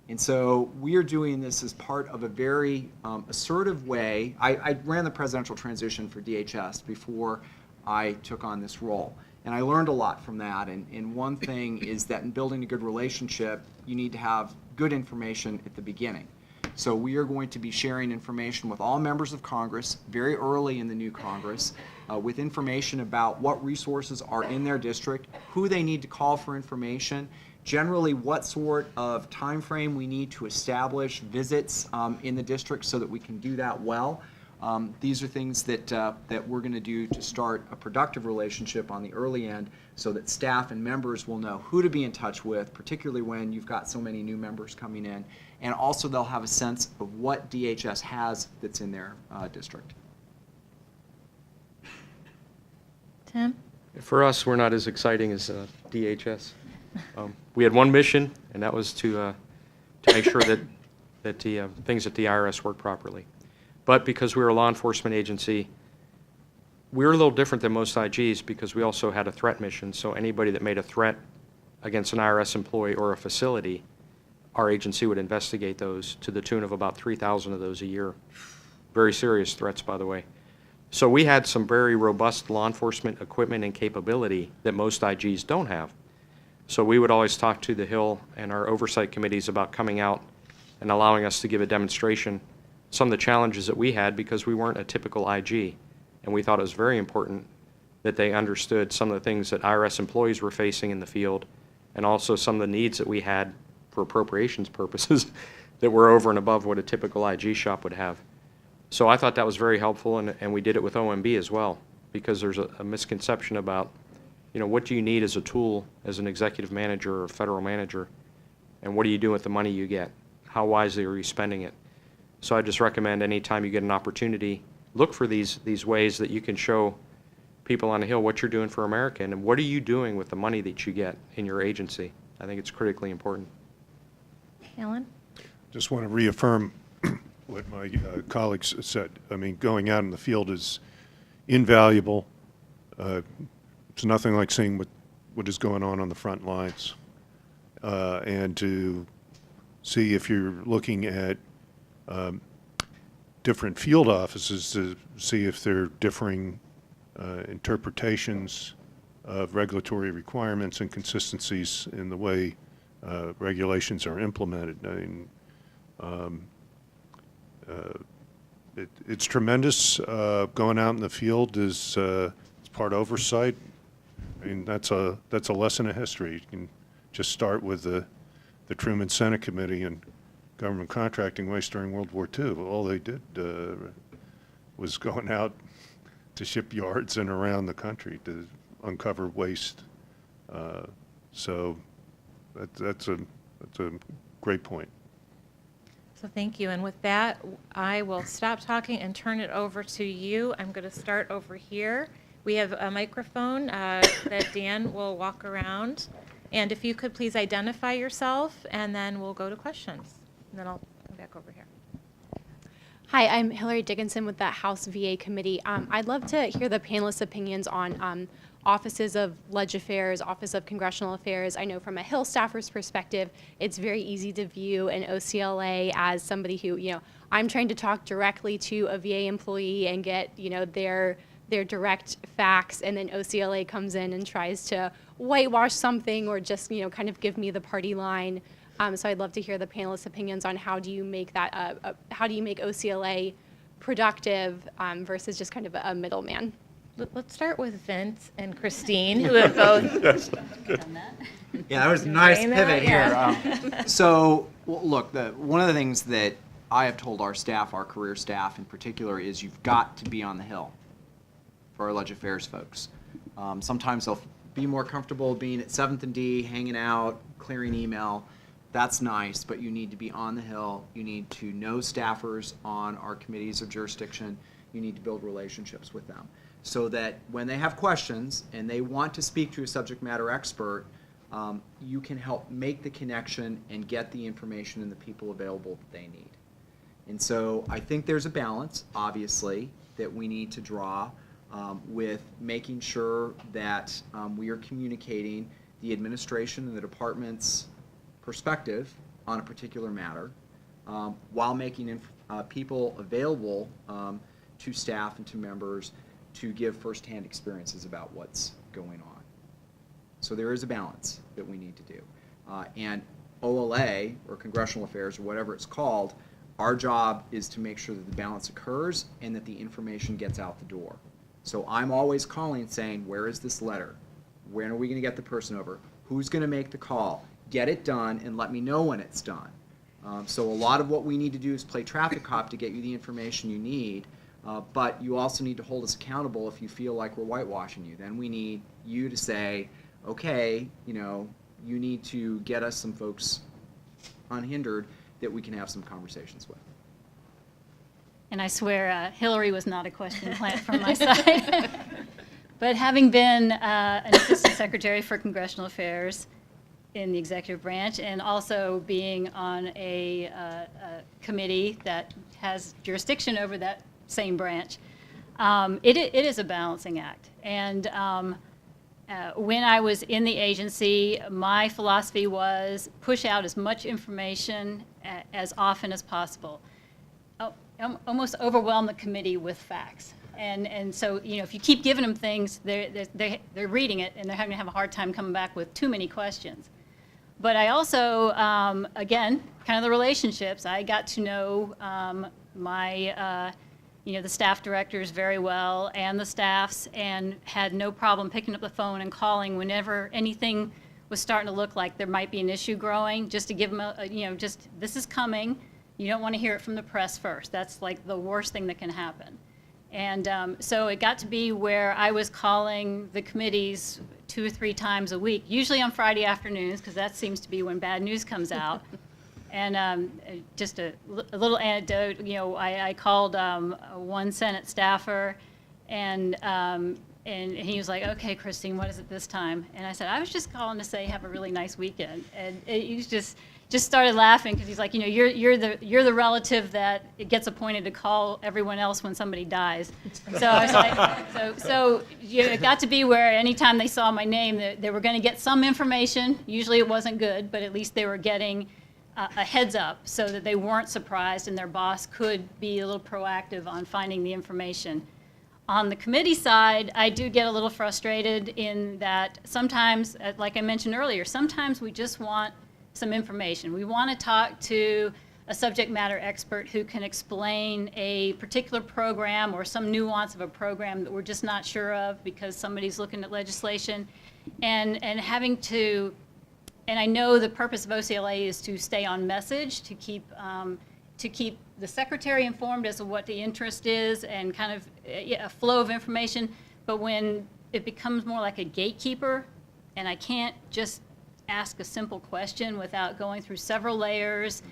And so we are doing this as part of a very assertive way. I ran the presidential transition for DHS before I took on this role. And I learned a lot from that. And one thing is that in building a good relationship, you need to have good information at the beginning. So we are going to be sharing information with all members of Congress very early in the new Congress with information about what resources are in their district, who they need to call for information, generally what sort of time frame we need to establish visits in the district so that we can do that well. These are things that we're going to do to start a productive relationship on the early end so that staff and members will know who to be in touch with, particularly when you've got so many new members coming in. And also they'll have a sense of what DHS has that's in their district. Tim? For us, we're not as exciting as DHS. We had one mission, and that was to make sure that the things at the IRS work properly. But because we were a law enforcement agency, we were a little different than most IGs because we also had a threat mission. So anybody that made a threat against an IRS employee or a facility, our agency would investigate those to the tune of about 3,000 of those a year. Very serious threats, by the way. So we had some very robust law enforcement equipment and capability that most IGs don't have. So we would always talk to the Hill and our oversight committees about coming out and allowing us to give a demonstration some of the challenges that we had because we weren't a typical IG. And we thought it was very important that they understood some of the things that IRS employees were facing in the field and also some of the needs that we had for appropriations purposes that were over and above what a typical IG shop would have. So I thought that was very helpful, and we did it with OMB as well, because there's a misconception about, you know, what do you need as a tool as an executive manager or federal manager, and what are you doing with the money you get? How wisely are you spending it? So I just recommend anytime you get an opportunity, look for these ways that you can show people on the Hill what you're doing for America, and what are you doing with the money that you get in your agency. I think it's critically important. Alan? Just want to reaffirm what my colleagues said. I mean, going out in the field is invaluable. It's nothing like seeing what is going on the front lines. And to see if you're looking at different field offices to see if there are differing interpretations of regulatory requirements and consistencies in the way regulations are implemented. I mean, it's tremendous. Going out in the field is it's part oversight. I mean, that's a lesson of history. You can just start with the Truman Senate Committee and government contracting waste during World War II. All they did was going out to shipyards and around the country to uncover waste. So that's a great point. So thank you. And with that, I will stop talking and turn it over to you. I'm going to start over here. We have a microphone that Dan will walk around. And if you could please identify yourself, and then we'll go to questions. And then I'll come back over here. Hi, I'm Hillary Dickinson with the House VA Committee. I'd love to hear the panelists' opinions on offices of Ledge Affairs, Office of Congressional Affairs. I know from a Hill staffer's perspective, it's very easy to view an OCLA as somebody who, I'm trying to talk directly to a VA employee and get, their direct facts, and then OCLA comes in and tries to whitewash something or just, kind of give me the party line. So I'd love to hear the panelists' opinions on how do you make that, how do you make OCLA productive versus just kind of a middleman. Let's start with Vince and Christine, who have both. Yeah, that was a nice Saying that, pivot yeah. here. So, look, one of the things that I have told our staff, our career staff in particular, is you've got to be on the Hill for our Ledge Affairs folks. Sometimes they'll be more comfortable being at 7th and D, hanging out, clearing email. That's nice, but you need to be on the Hill. You need to know staffers on our committees of jurisdiction. You need to build relationships with them so that when they have questions and they want to speak to a subject matter expert, you can help make the connection and get the information and the people available that they need. And so I think there's a balance, obviously, that we need to draw with making sure that we are communicating the administration and the department's perspective on a particular matter while making people available to staff and to members to give firsthand experiences about what's going on. So there is a balance that we need to do. And OLA, or Congressional Affairs, or whatever it's called, our job is to make sure that the balance occurs and that the information gets out the door. So I'm always calling saying, where is this letter? When are we going to get the person over? Who's going to make the call? Get it done and let me know when it's done. So a lot of what we need to do is play traffic cop to get you the information you need, but you also need to hold us accountable if you feel like we're whitewashing you. Then we need you to say, okay, you need to get us some folks unhindered that we can have some conversations with. And I swear Hillary was not a question plant from my side. But having been an assistant secretary for Congressional Affairs in the executive branch and also being on a committee that has jurisdiction over that same branch, it is a balancing act. And when I was in the agency, my philosophy was push out as much information as often as possible. Almost overwhelm the committee with facts. And so, if you keep giving them things, they're reading it and they're having to have a hard time coming back with too many questions. But I also, again, kind of the relationships, I got to know my, the staff directors very well and the staffs, and had no problem picking up the phone and calling whenever anything was starting to look like there might be an issue growing, just to give them just this is coming. You don't want to hear it from the press first. That's like the worst thing that can happen. And so it got to be where I was calling the committees 2 or 3 times a week, usually on Friday afternoons, because that seems to be when bad news comes out. And just a little anecdote, I called one Senate staffer, and he was like, okay, Christine, what is it this time? And I said, I was just calling to say have a really nice weekend. And he just started laughing because he's like, you're the relative that it gets appointed to call everyone else when somebody dies. So I was like, so it got to be where anytime they saw my name, they were going to get some information. Usually it wasn't good, but at least they were getting a heads up so that they weren't surprised and their boss could be a little proactive on finding the information. On the committee side, I do get a little frustrated in that sometimes, like I mentioned earlier, sometimes we just want some information. We want to talk to a subject matter expert who can explain a particular program or some nuance of a program that we're just not sure of because somebody's looking at legislation. and having to, and I know the purpose of OCLA is to stay on message, to keep the secretary informed as to what the interest is and kind of a flow of information. But when it becomes more like a gatekeeper, and I can't just ask a simple question without going through several layers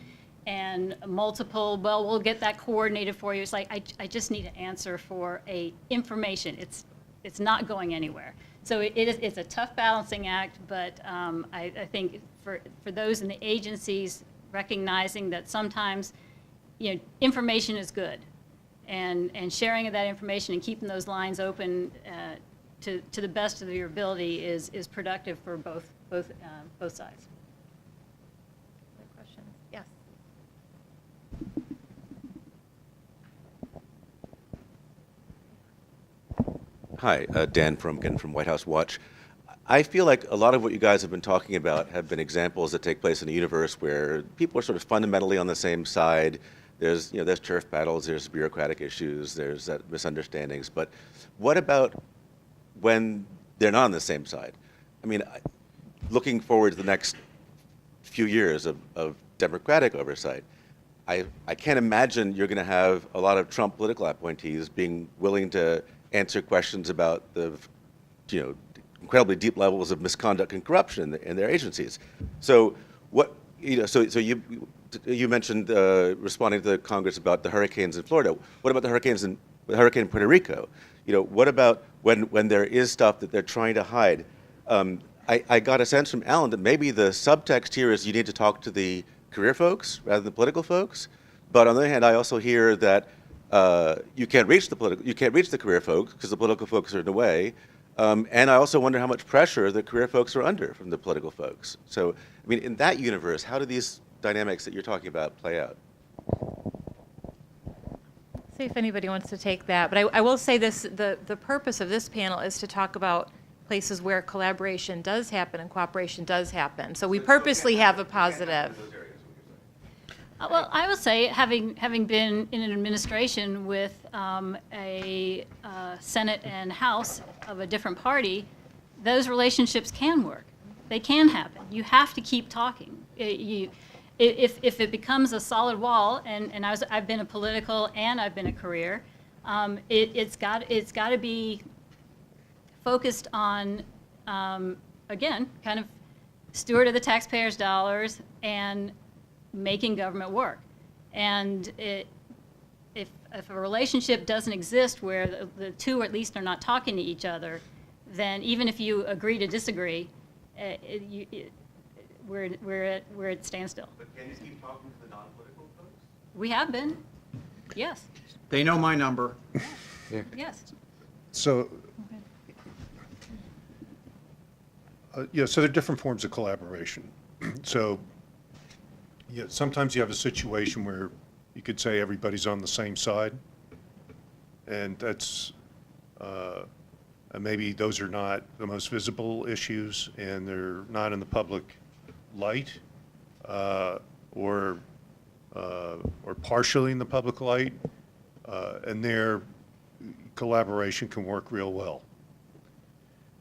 and multiple, well, we'll get that coordinated for you. It's like, I just need an answer for information. It's not going anywhere. So it's a tough balancing act, but I think for those in the agencies, recognizing that sometimes, information is good, and sharing of that information and keeping those lines open to the best of your ability is productive for both sides. Other questions? Yes. Hi, Dan from White House Watch. I feel like a lot of what you guys have been talking about have been examples that take place in a universe where people are sort of fundamentally on the same side. There's turf battles, there's bureaucratic issues, there's misunderstandings. But what about when they're not on the same side? I mean, looking forward to the next few years of Democratic oversight, I can't imagine you're going to have a lot of Trump political appointees being willing to answer questions about the, incredibly deep levels of misconduct and corruption in their agencies. So what, so you mentioned responding to the Congress about the hurricanes in Florida. What about the hurricane in Puerto Rico? What about when there is stuff that they're trying to hide? I got a sense from Alan that maybe the subtext here is you need to talk to the career folks rather than the political folks. But on the other hand, I also hear that you can't reach the career folks because the political folks are in the way. And I also wonder how much pressure the career folks are under from the political folks. So, I mean, in that universe, how do these dynamics that you're talking about play out? See if anybody wants to take that. But I will say this, the purpose of this panel is to talk about places where collaboration does happen and cooperation does happen. So we purposely have a positive. Well, I will say, having been in an administration with a Senate and House of a different party, those relationships can work. They can happen. You have to keep talking. If it becomes a solid wall, and I've been a political and I've been a career, it's got to be focused on, again, kind of steward of the taxpayers' dollars and making government work. And if a relationship doesn't exist where the two at least are not talking to each other, then even if you agree to disagree, we're at standstill. But can you keep talking to the non-political folks? We have been, yes, They know my number. yes. So, so there are different forms of collaboration. So, sometimes you have a situation where you could say everybody's on the same side, and that's, maybe those are not the most visible issues, and they're not in the public light, or partially in the public light, and their collaboration can work real well.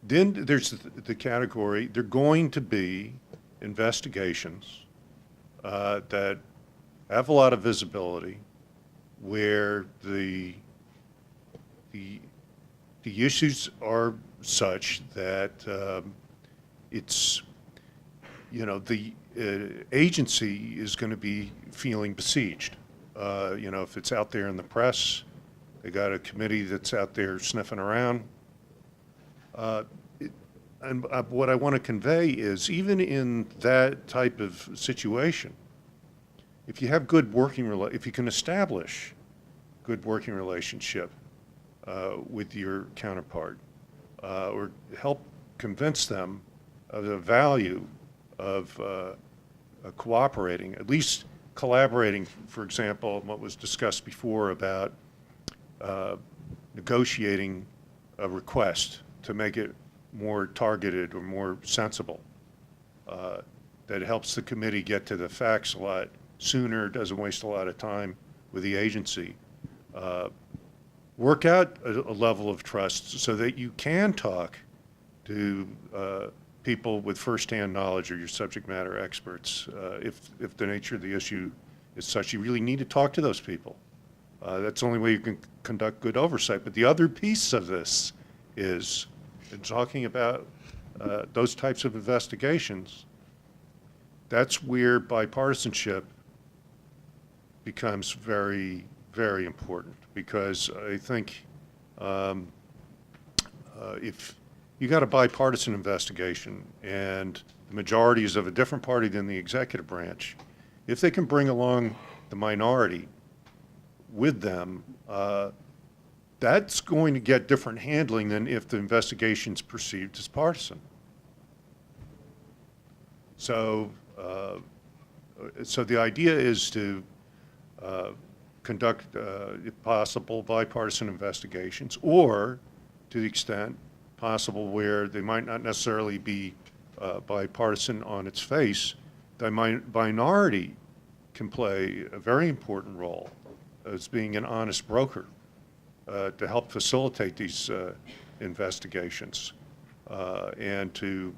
Then there's the category, there are going to be investigations that have a lot of visibility, where the issues are such that it's, the agency is going to be feeling besieged. If it's out there in the press, they got a committee that's out there sniffing around. And what I want to convey is, even in that type of situation, if you have if you can establish good working relationship with your counterpart, or help convince them of the value of cooperating, at least collaborating, for example, what was discussed before about negotiating a request to make it more targeted or more sensible, that helps the committee get to the facts a lot sooner, doesn't waste a lot of time with the agency. Work out a level of trust so that you can talk to people with firsthand knowledge or your subject matter experts. If the nature of the issue is such, you really need to talk to those people. That's the only way you can conduct good oversight. But the other piece of this is, in talking about those types of investigations, that's where bipartisanship becomes very, very important, because I think if you got a bipartisan investigation and the majority is of a different party than the executive branch, if they can bring along the minority with them, that's going to get different handling than if the investigation's perceived as partisan. So, so the idea is to conduct, if possible, bipartisan investigations, or to the extent possible where they might not necessarily be bipartisan on its face, the minority can play a very important role as being an honest broker to help facilitate these investigations and to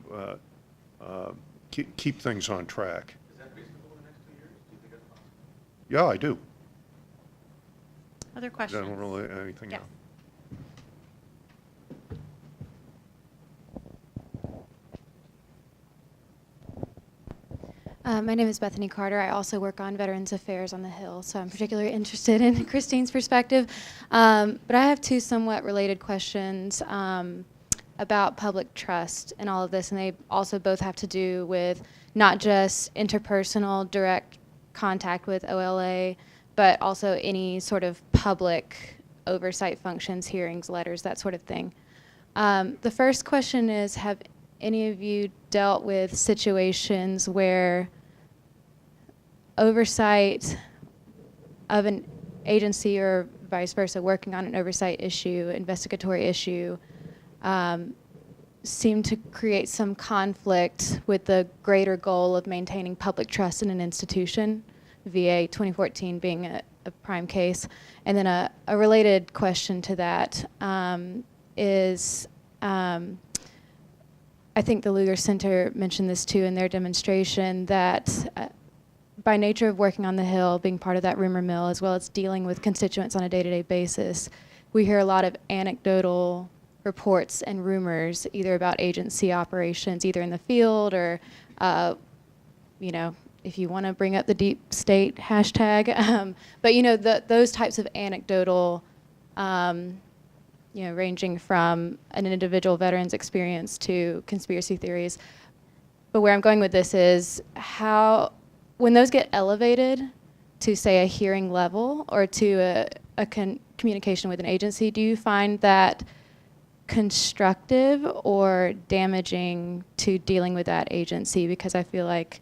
keep things on track. Is that reasonable in the next 2 years? Do you think that's possible? Yeah, I do. Other I questions? don't really anything Yes. else. My name is Bethany Carter. I also work on Veterans Affairs on the Hill, so I'm particularly interested in Christine's perspective. But I have two somewhat related questions about public trust and all of this, and they also both have to do with not just interpersonal direct contact with OLA, but also any sort of public oversight functions, hearings, letters, that sort of thing. The first question is, have any of you dealt with situations where oversight of an agency or vice versa working on an oversight issue, investigatory issue, seemed to create some conflict with the greater goal of maintaining public trust in an institution, VA 2014 being a prime case? And then a related question to that is, I think the Lugar Center mentioned this too in their demonstration, that by nature of working on the Hill, being part of that rumor mill, as well as dealing with constituents on a day-to-day basis, we hear a lot of anecdotal reports and rumors, either about agency operations, either in the field or, you know, if you want to bring up the deep state hashtag, but you know, those types of anecdotal, you know, ranging from an individual veteran's experience to conspiracy theories. But where I'm going with this is how, when those get elevated to, say, a hearing level or to a communication with an agency, do you find that constructive or damaging to dealing with that agency? Because I feel like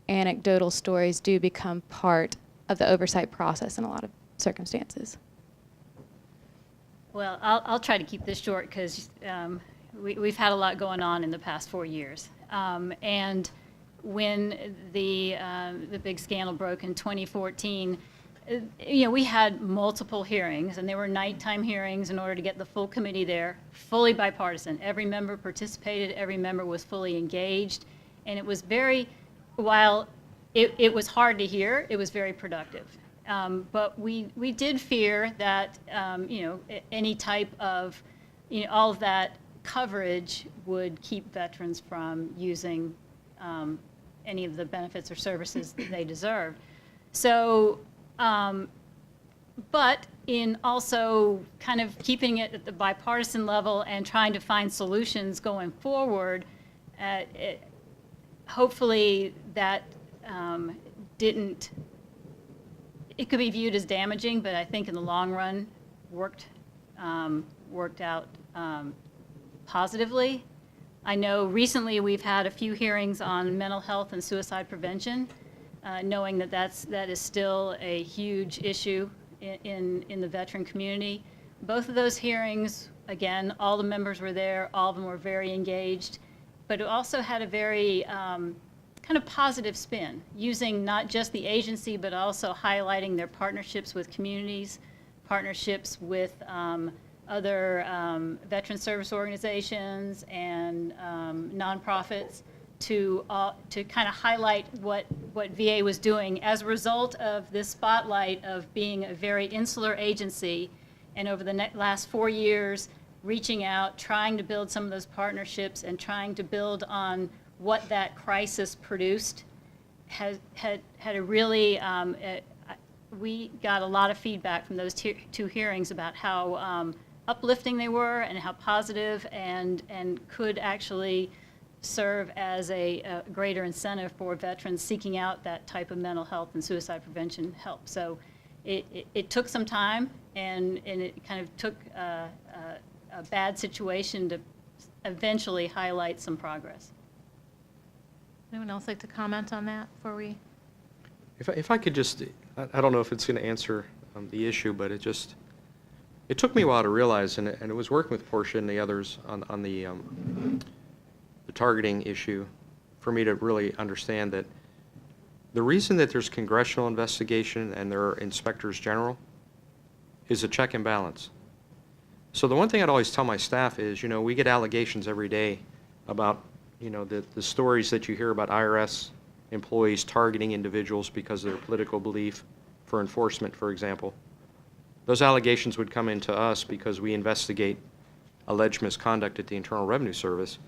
anecdotal stories do become part of the oversight process in a lot of circumstances. Well, I'll try to keep this short because we've had a lot going on in the past 4 years. And when the big scandal broke in 2014, you know, we had multiple hearings, and they were nighttime hearings in order to get the full committee there, fully bipartisan. Every member participated, every member was fully engaged, and it was very, while it was hard to hear, it was very productive. But we did fear that, you know, any type of, you know, all of that coverage would keep veterans from using any of the benefits or services that they deserved. So, but in also kind of keeping it at the bipartisan level and trying to find solutions going forward, hopefully that didn't, it could be viewed as damaging, but I think in the long run worked out positively. I know recently we've had a few hearings on mental health and suicide prevention, knowing that that is still a huge issue in the veteran community. Both of those hearings, again, all the members were there, all of them were very engaged, but it also had a very kind of positive spin, using not just the agency, but also highlighting their partnerships with communities, partnerships with other veteran service organizations and nonprofits to kind of highlight what VA was doing as a result of this spotlight of being a very insular agency, and over the last 4 years, reaching out, trying to build some of those partnerships and trying to build on what that crisis produced, had a really, we got a lot of feedback from those two hearings about how uplifting they were and how positive and could actually serve as a greater incentive for veterans seeking out that type of mental health and suicide prevention help. So it took some time, and it kind of took a bad situation to eventually highlight some progress. Anyone else like to comment on that before we? If I could just, I don't know if it's going to answer the issue, but it took me a while to realize, and it was working with Portia and the others on the targeting issue, for me to really understand that the reason that there's congressional investigation and there are inspectors general is a check and balance. So the one thing I'd always tell my staff is, we get allegations every day about, the stories that you hear about IRS employees targeting individuals because of their political belief for enforcement, for example. Those allegations would come into us because we investigate alleged misconduct at the Internal Revenue Service,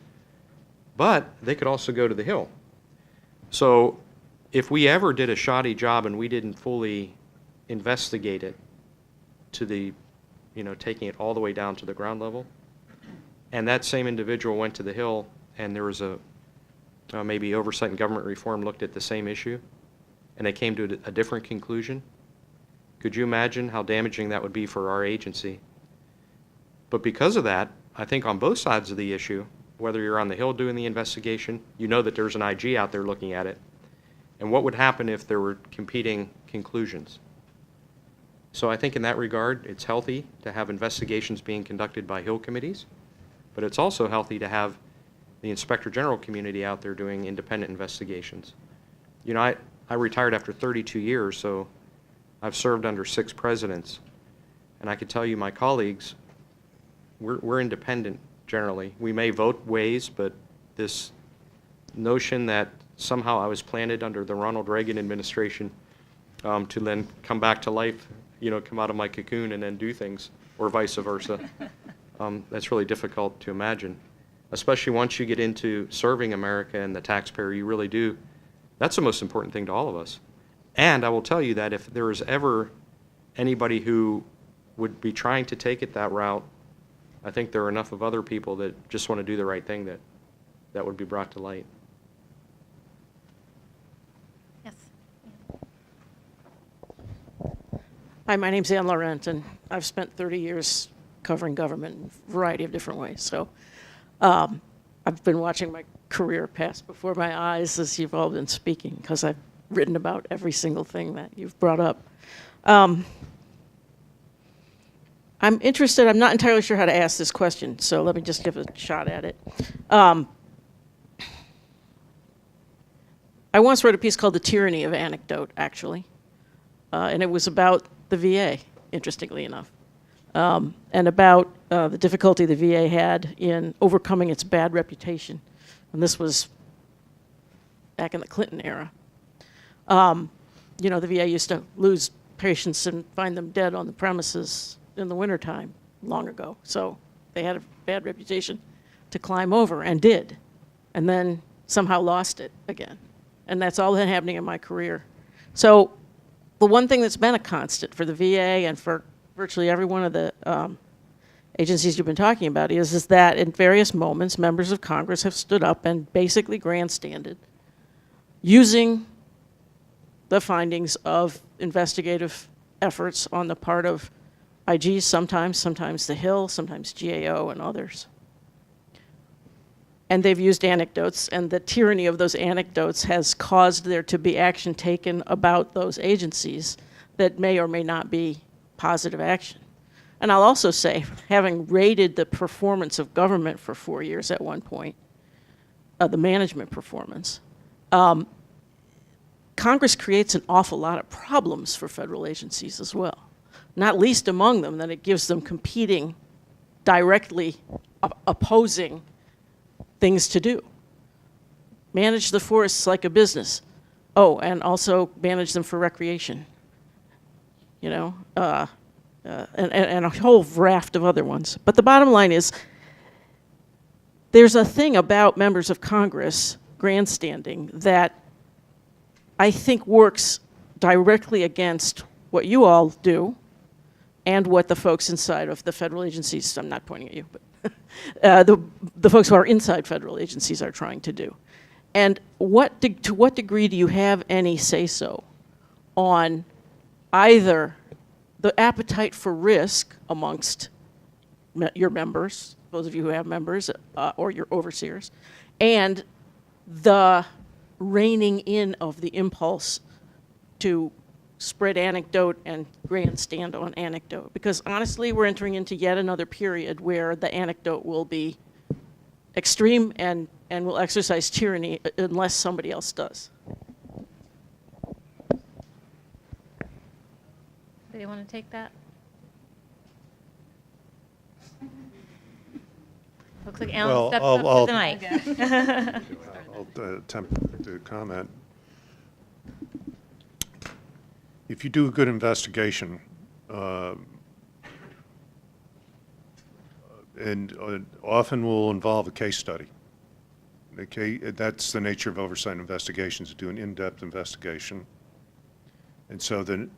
but they could also go to the Hill. So if we ever did a shoddy job and we didn't fully investigate it to the, taking it all the way down to the ground level, and that same individual went to the Hill and there was maybe Oversight and Government Reform looked at the same issue and they came to a different conclusion, could you imagine how damaging that would be for our agency? But because of that, I think on both sides of the issue, whether you're on the Hill doing the investigation, you know that there's an IG out there looking at it, and what would happen if there were competing conclusions. So I think in that regard, it's healthy to have investigations being conducted by Hill committees, but it's also healthy to have the Inspector General community out there doing independent investigations. I retired after 32 years, so I've served under 6 presidents, and I could tell you my colleagues, we're independent generally. We may vote ways, but this notion that somehow I was planted under the Ronald Reagan administration to then come back to life, come out of my cocoon and then do things, or vice versa, that's really difficult to imagine. Especially once you get into serving America and the taxpayer, you really do. That's the most important thing to all of us. And I will tell you that if there is ever anybody who would be trying to take it that route, I think there are enough of other people that just want to do the right thing that would be brought to light. Yes. Hi, my name's Ann Laurent, and I've spent 30 years covering government in a variety of different ways. So I've been watching my career pass before my eyes as you've all been speaking, because I've written about every single thing that you've brought up. I'm interested, I'm not entirely sure how to ask this question, so let me just give a shot at it. I once wrote a piece called The Tyranny of Anecdote, actually, and it was about the VA, interestingly enough, and about the difficulty the VA had in overcoming its bad reputation. And this was back in the Clinton era. The VA used to lose patients and find them dead on the premises in the wintertime long ago. So they had a bad reputation to climb over, and did, and then somehow lost it again. And that's all been happening in my career. So the one thing that's been a constant for the VA and for virtually every one of the agencies you've been talking about is that in various moments, members of Congress have stood up and basically grandstanded using the findings of investigative efforts on the part of IGs, sometimes the Hill, sometimes GAO, and others. And they've used anecdotes, and the tyranny of those anecdotes has caused there to be action taken about those agencies that may or may not be positive action. And I'll also say, having rated the performance of government for 4 years at one point, the management performance, Congress creates an awful lot of problems for federal agencies as well. Not least among them that it gives them competing directly opposing things to do. Manage the forests like a business. Oh, and also manage them for recreation. You know, and a whole raft of other ones. But the bottom line is, there's a thing about members of Congress grandstanding that I think works directly against what you all do and what the folks inside of the federal agencies, I'm not pointing at you, but the folks who are inside federal agencies are trying to do. And to what degree do you have any say-so on either the appetite for risk amongst your members, those of you who have members, or your overseers, and the reining in of the impulse to spread anecdote and grandstand on anecdote? Because honestly, we're entering into yet another period where the anecdote will be extreme and will exercise tyranny unless somebody else does. Do you want to take that? Looks like Alan Well, steps I'll- up to the mic. I'll attempt to comment. If you do a good investigation, and often will involve a case study. Okay, that's the nature of oversight investigations, to do an in-depth investigation. And so the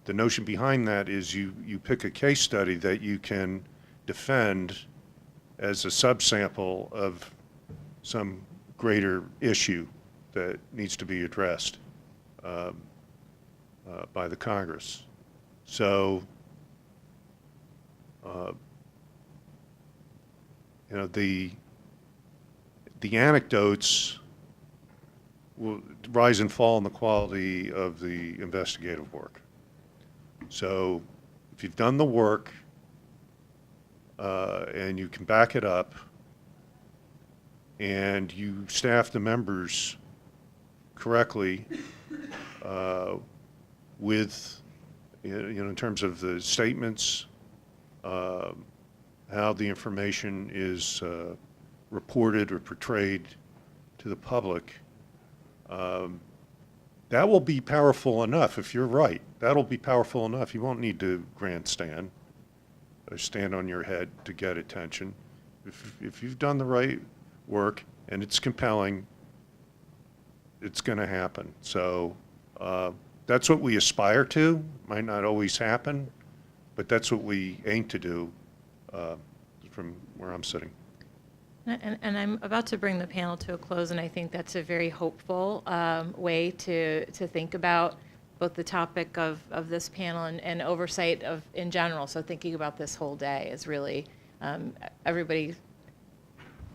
notion behind that is you pick a case study that you can defend as a subsample of some greater issue that needs to be addressed by the Congress. So, you know, the anecdotes will rise and fall in the quality of the investigative work. So if you've done the work and you can back it up and you staff the members correctly with, you know, in terms of the statements, how the information is reported or portrayed to the public, that will be powerful enough. If you're right, that'll be powerful enough. You won't need to grandstand or stand on your head to get attention. If you've done the right work and it's compelling, it's going to happen. So that's what we aspire to. Might not always happen, but that's what we aim to do from where I'm sitting. And I'm about to bring the panel to a close, and I think that's a very hopeful way to think about both the topic of this panel and oversight in general. So thinking about this whole day is really everybody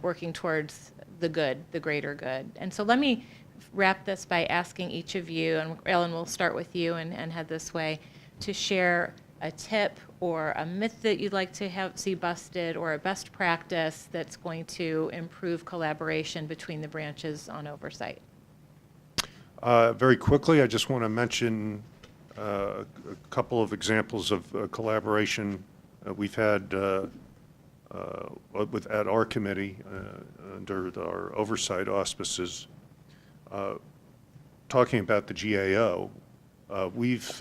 working towards the good, the greater good. And so let me wrap this by asking each of you, and Ellen, we'll start with you and head this way, to share a tip or a myth that you'd like to see busted, or a best practice that's going to improve collaboration between the branches on oversight. Very quickly, I just want to mention a couple of examples of collaboration we've had at our committee under our oversight auspices. Talking about the GAO, we've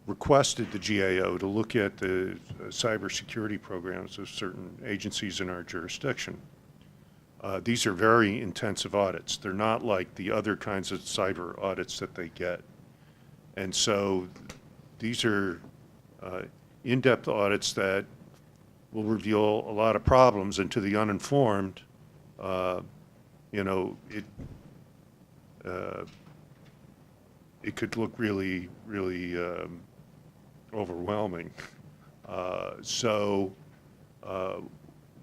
requested the GAO to look at the cybersecurity programs of certain agencies in our jurisdiction. These are very intensive audits. They're not like the other kinds of cyber audits that they get. And so these are in-depth audits that will reveal a lot of problems, and to the uninformed, you know, it could look really, really overwhelming.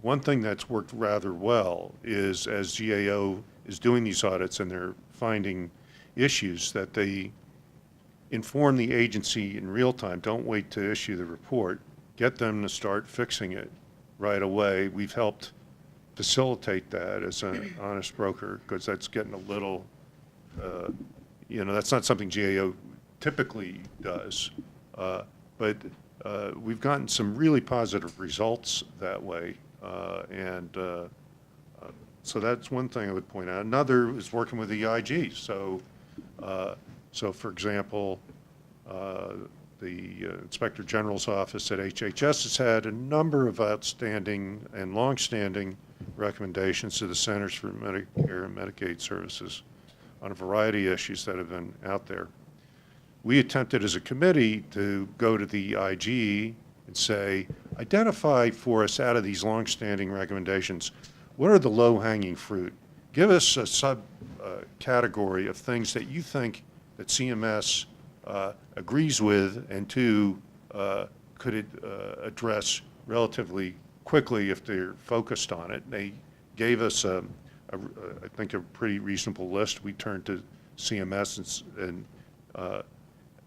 One thing that's worked rather well is, as GAO is doing these audits and they're finding issues, that they inform the agency in real time. Don't wait to issue the report. Get them to start fixing it right away. We've helped facilitate that as an honest broker, because that's getting a little, you know, that's not something GAO typically does. But we've gotten some really positive results that way. So that's one thing I would point out. Another is working with the EIG. So for example, the Inspector General's office at HHS has had a number of outstanding and longstanding recommendations to the Centers for Medicare and Medicaid Services on a variety of issues that have been out there. We attempted as a committee to go to the IG and say, identify for us out of these longstanding recommendations, what are the low-hanging fruit? Give us a subcategory of things that you think that CMS agrees with and could address relatively quickly if they're focused on it. They gave us, I think, a pretty reasonable list. We turned to CMS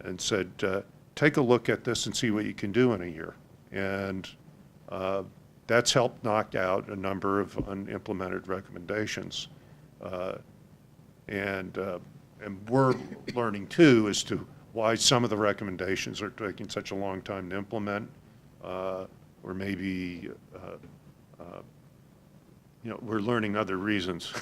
and said, take a look at this and see what you can do in a year. And that's helped knock out a number of unimplemented recommendations. And we're learning, too, as to why some of the recommendations are taking such a long time to implement, or maybe, we're learning other reasons,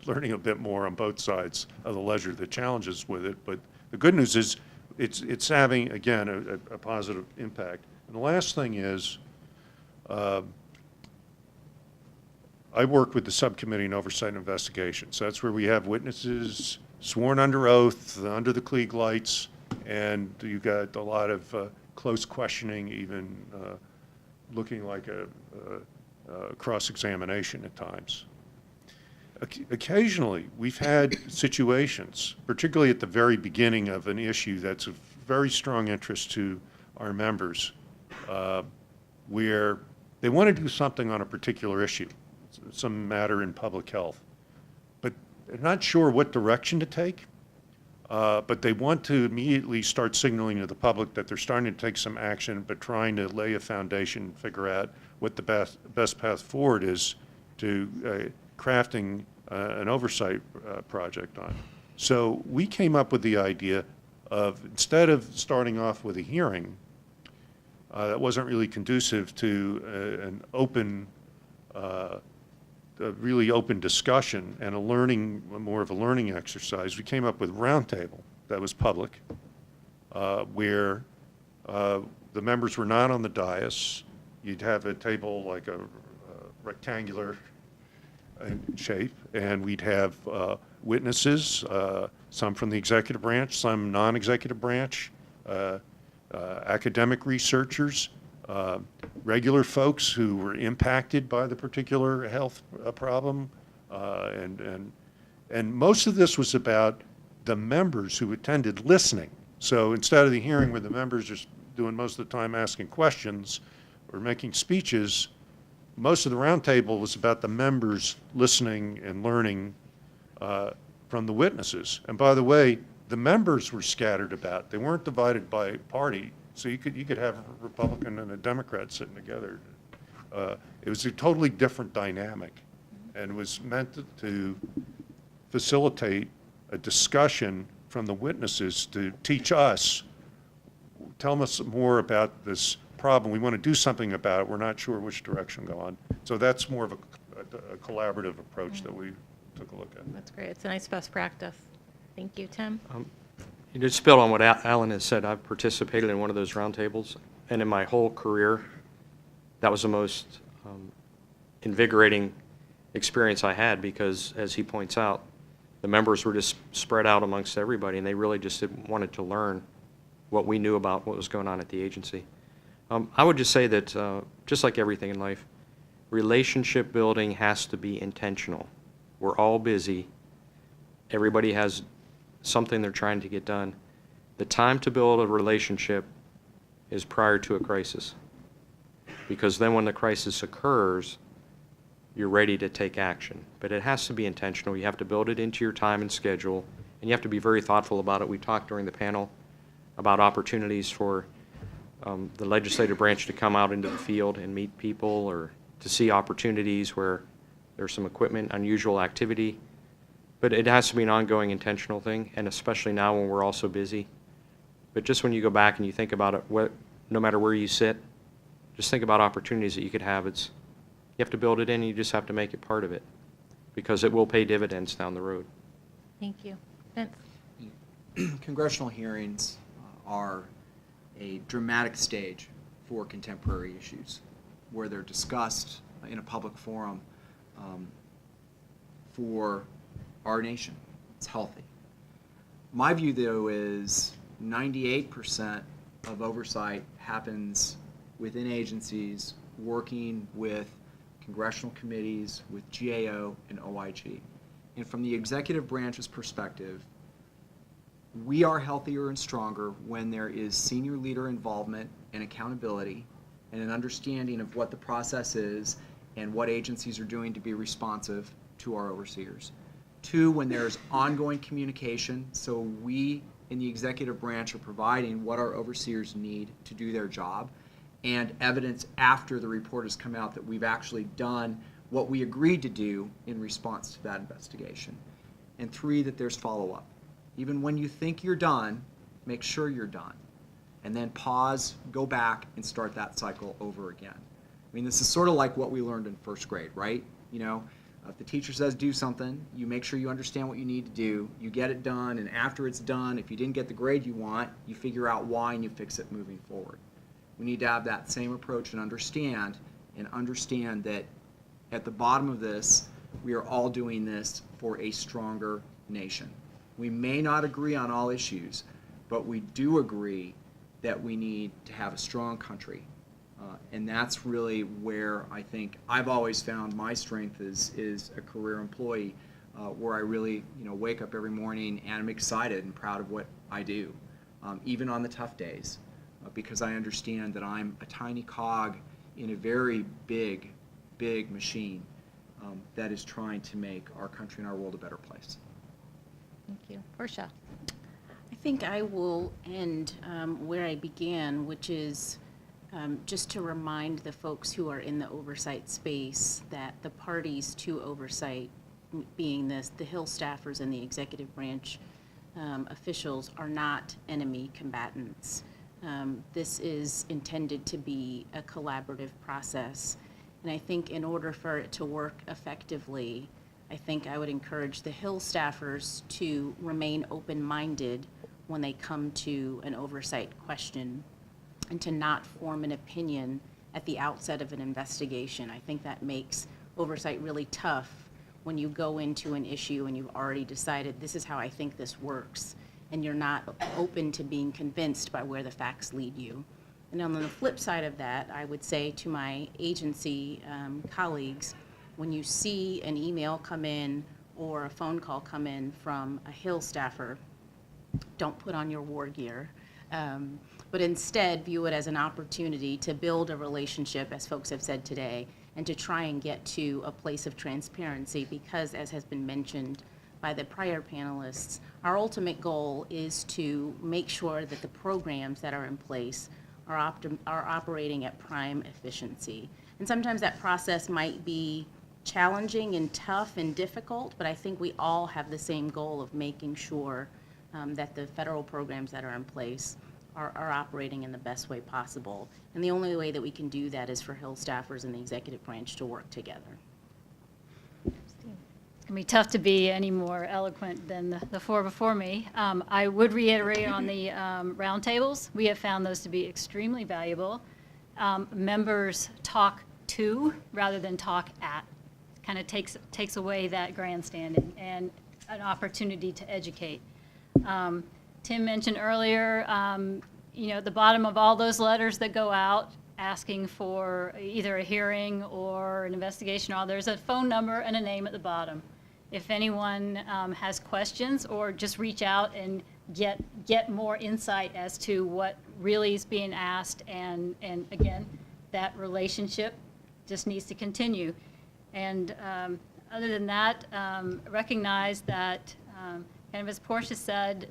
learning a bit more on both sides of the ledger, the challenges with it. But the good news is it's having, again, a positive impact. And the last thing is, I work with the subcommittee on Oversight and Investigations. That's where we have witnesses sworn under oath, under the Klieg lights, and you got a lot of close questioning, even looking like a cross-examination at times. Occasionally, we've had situations, particularly at the very beginning of an issue that's of very strong interest to our members, where they want to do something on a particular issue, some matter in public health, but they're not sure what direction to take, but they want to immediately start signaling to the public that they're starting to take some action, but trying to lay a foundation and figure out what the best path forward is to crafting an oversight project on. So we came up with the idea of, instead of starting off with a hearing that wasn't really conducive to an open, a really open discussion and more of a learning exercise, we came up with a roundtable that was public, where the members were not on the dais. You'd have a table like a rectangular shape, and we'd have witnesses, some from the executive branch, some non-executive branch, academic researchers, regular folks who were impacted by the particular health problem, and most of this was about the members who attended listening. So instead of the hearing where the members are doing most of the time asking questions or making speeches, most of the roundtable was about the members listening and learning from the witnesses. And by the way, the members were scattered about. They weren't divided by party. So you could have a Republican and a Democrat sitting together. It was a totally different dynamic, and was meant to facilitate a discussion from the witnesses to teach us, tell us more about this problem. We want to do something about it. We're not sure which direction to go on. So that's more of a collaborative approach that we took a look at. That's great. It's a nice best practice. Thank you, Tim. You just build on what Alan has said. I've participated in one of those roundtables, and in my whole career, that was the most invigorating experience I had, because, as he points out, the members were just spread out amongst everybody, and they really just wanted to learn what we knew about what was going on at the agency. I would just say that, just like everything in life, relationship building has to be intentional. We're all busy. Everybody has something they're trying to get done. The time to build a relationship is prior to a crisis, because then when the crisis occurs, you're ready to take action. But it has to be intentional. You have to build it into your time and schedule, and you have to be very thoughtful about it. We talked during the panel about opportunities for the legislative branch to come out into the field and meet people, or to see opportunities where there's some equipment, unusual activity. But it has to be an ongoing, intentional thing, and especially now when we're all so busy. But just when you go back and you think about it, no matter where you sit. Just think about opportunities that you could have. You have to build it in, and you just have to make it part of it, because it will pay dividends down the road. Thank you. Vince? Congressional hearings are a dramatic stage for contemporary issues, where they're discussed in a public forum for our nation. It's healthy. My view, though, is 98% of oversight happens within agencies working with congressional committees, with GAO and OIG. And from the executive branch's perspective, we are healthier and stronger when there is senior leader involvement and accountability and an understanding of what the process is and what agencies are doing to be responsive to our overseers. 2, when there's ongoing communication, so we in the executive branch are providing what our overseers need to do their job, and evidence after the report has come out that we've actually done what we agreed to do in response to that investigation. And 3, that there's follow-up. Even when you think you're done, make sure you're done. And then pause, go back, and start that cycle over again. I mean, this is sort of like what we learned in first grade, right? You know, if the teacher says do something, you make sure you understand what you need to do, you get it done, and after it's done, if you didn't get the grade you want, you figure out why and you fix it moving forward. We need to have that same approach and understand that at the bottom of this, we are all doing this for a stronger nation. We may not agree on all issues, but we do agree that we need to have a strong country. And that's really where I think I've always found my strength is a career employee, where I really wake up every morning and I'm excited and proud of what I do, even on the tough days, because I understand that I'm a tiny cog in a very big machine that is trying to make our country and our world a better place. Thank you. Portia? I think I will end where I began, which is just to remind the folks who are in the oversight space that the parties to oversight, being the Hill staffers and the executive branch officials, are not enemy combatants. This is intended to be a collaborative process. And I think in order for it to work effectively, I think I would encourage the Hill staffers to remain open-minded when they come to an oversight question and to not form an opinion at the outset of an investigation. I think that makes oversight really tough when you go into an issue and you've already decided this is how I think this works, and you're not open to being convinced by where the facts lead you. And on the flip side of that, I would say to my agency colleagues, when you see an email come in or a phone call come in from a Hill staffer, don't put on your war gear, but instead view it as an opportunity to build a relationship, as folks have said today, and to try and get to a place of transparency, because, as has been mentioned by the prior panelists, our ultimate goal is to make sure that the programs that are in place are operating at prime efficiency. And sometimes that process might be challenging and tough and difficult, but I think we all have the same goal of making sure that the federal programs that are in place are operating in the best way possible. And the only way that we can do that is for Hill staffers and the executive branch to work together. It's going to be tough to be any more eloquent than the four before me. I would reiterate on the roundtables. We have found those to be extremely valuable. Members talk to rather than talk at. Kind of takes away that grandstanding and an opportunity to educate. Tim mentioned earlier, the bottom of all those letters that go out asking for either a hearing or an investigation, there's a phone number and a name at the bottom. If anyone has questions, or just reach out and get more insight as to what really is being asked, and again, that relationship just needs to continue. And other than that, recognize that, kind of as Portia said,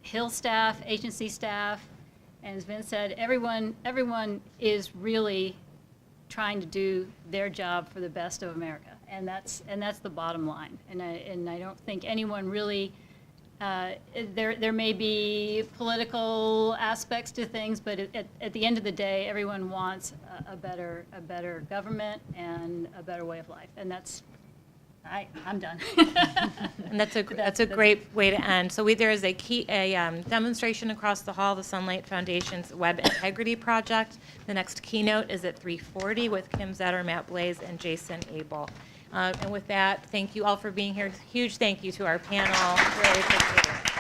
Hill staff, agency staff, and as Vince said, everyone is really trying to do their job for the best of America, and that's the bottom line. And I don't think anyone really There may be political aspects to things, but at the end of the day, everyone wants a better government and a better way of life, and that's. I'm done. And that's a great way to end. So there is a demonstration across the hall, the Sunlight Foundation's Web Integrity Project. The next keynote is at 3:40 with Kim Zetter, Matt Blaze, and Jason Abel. And with that, thank you all for being here. Huge thank you to our panel. Really appreciate it.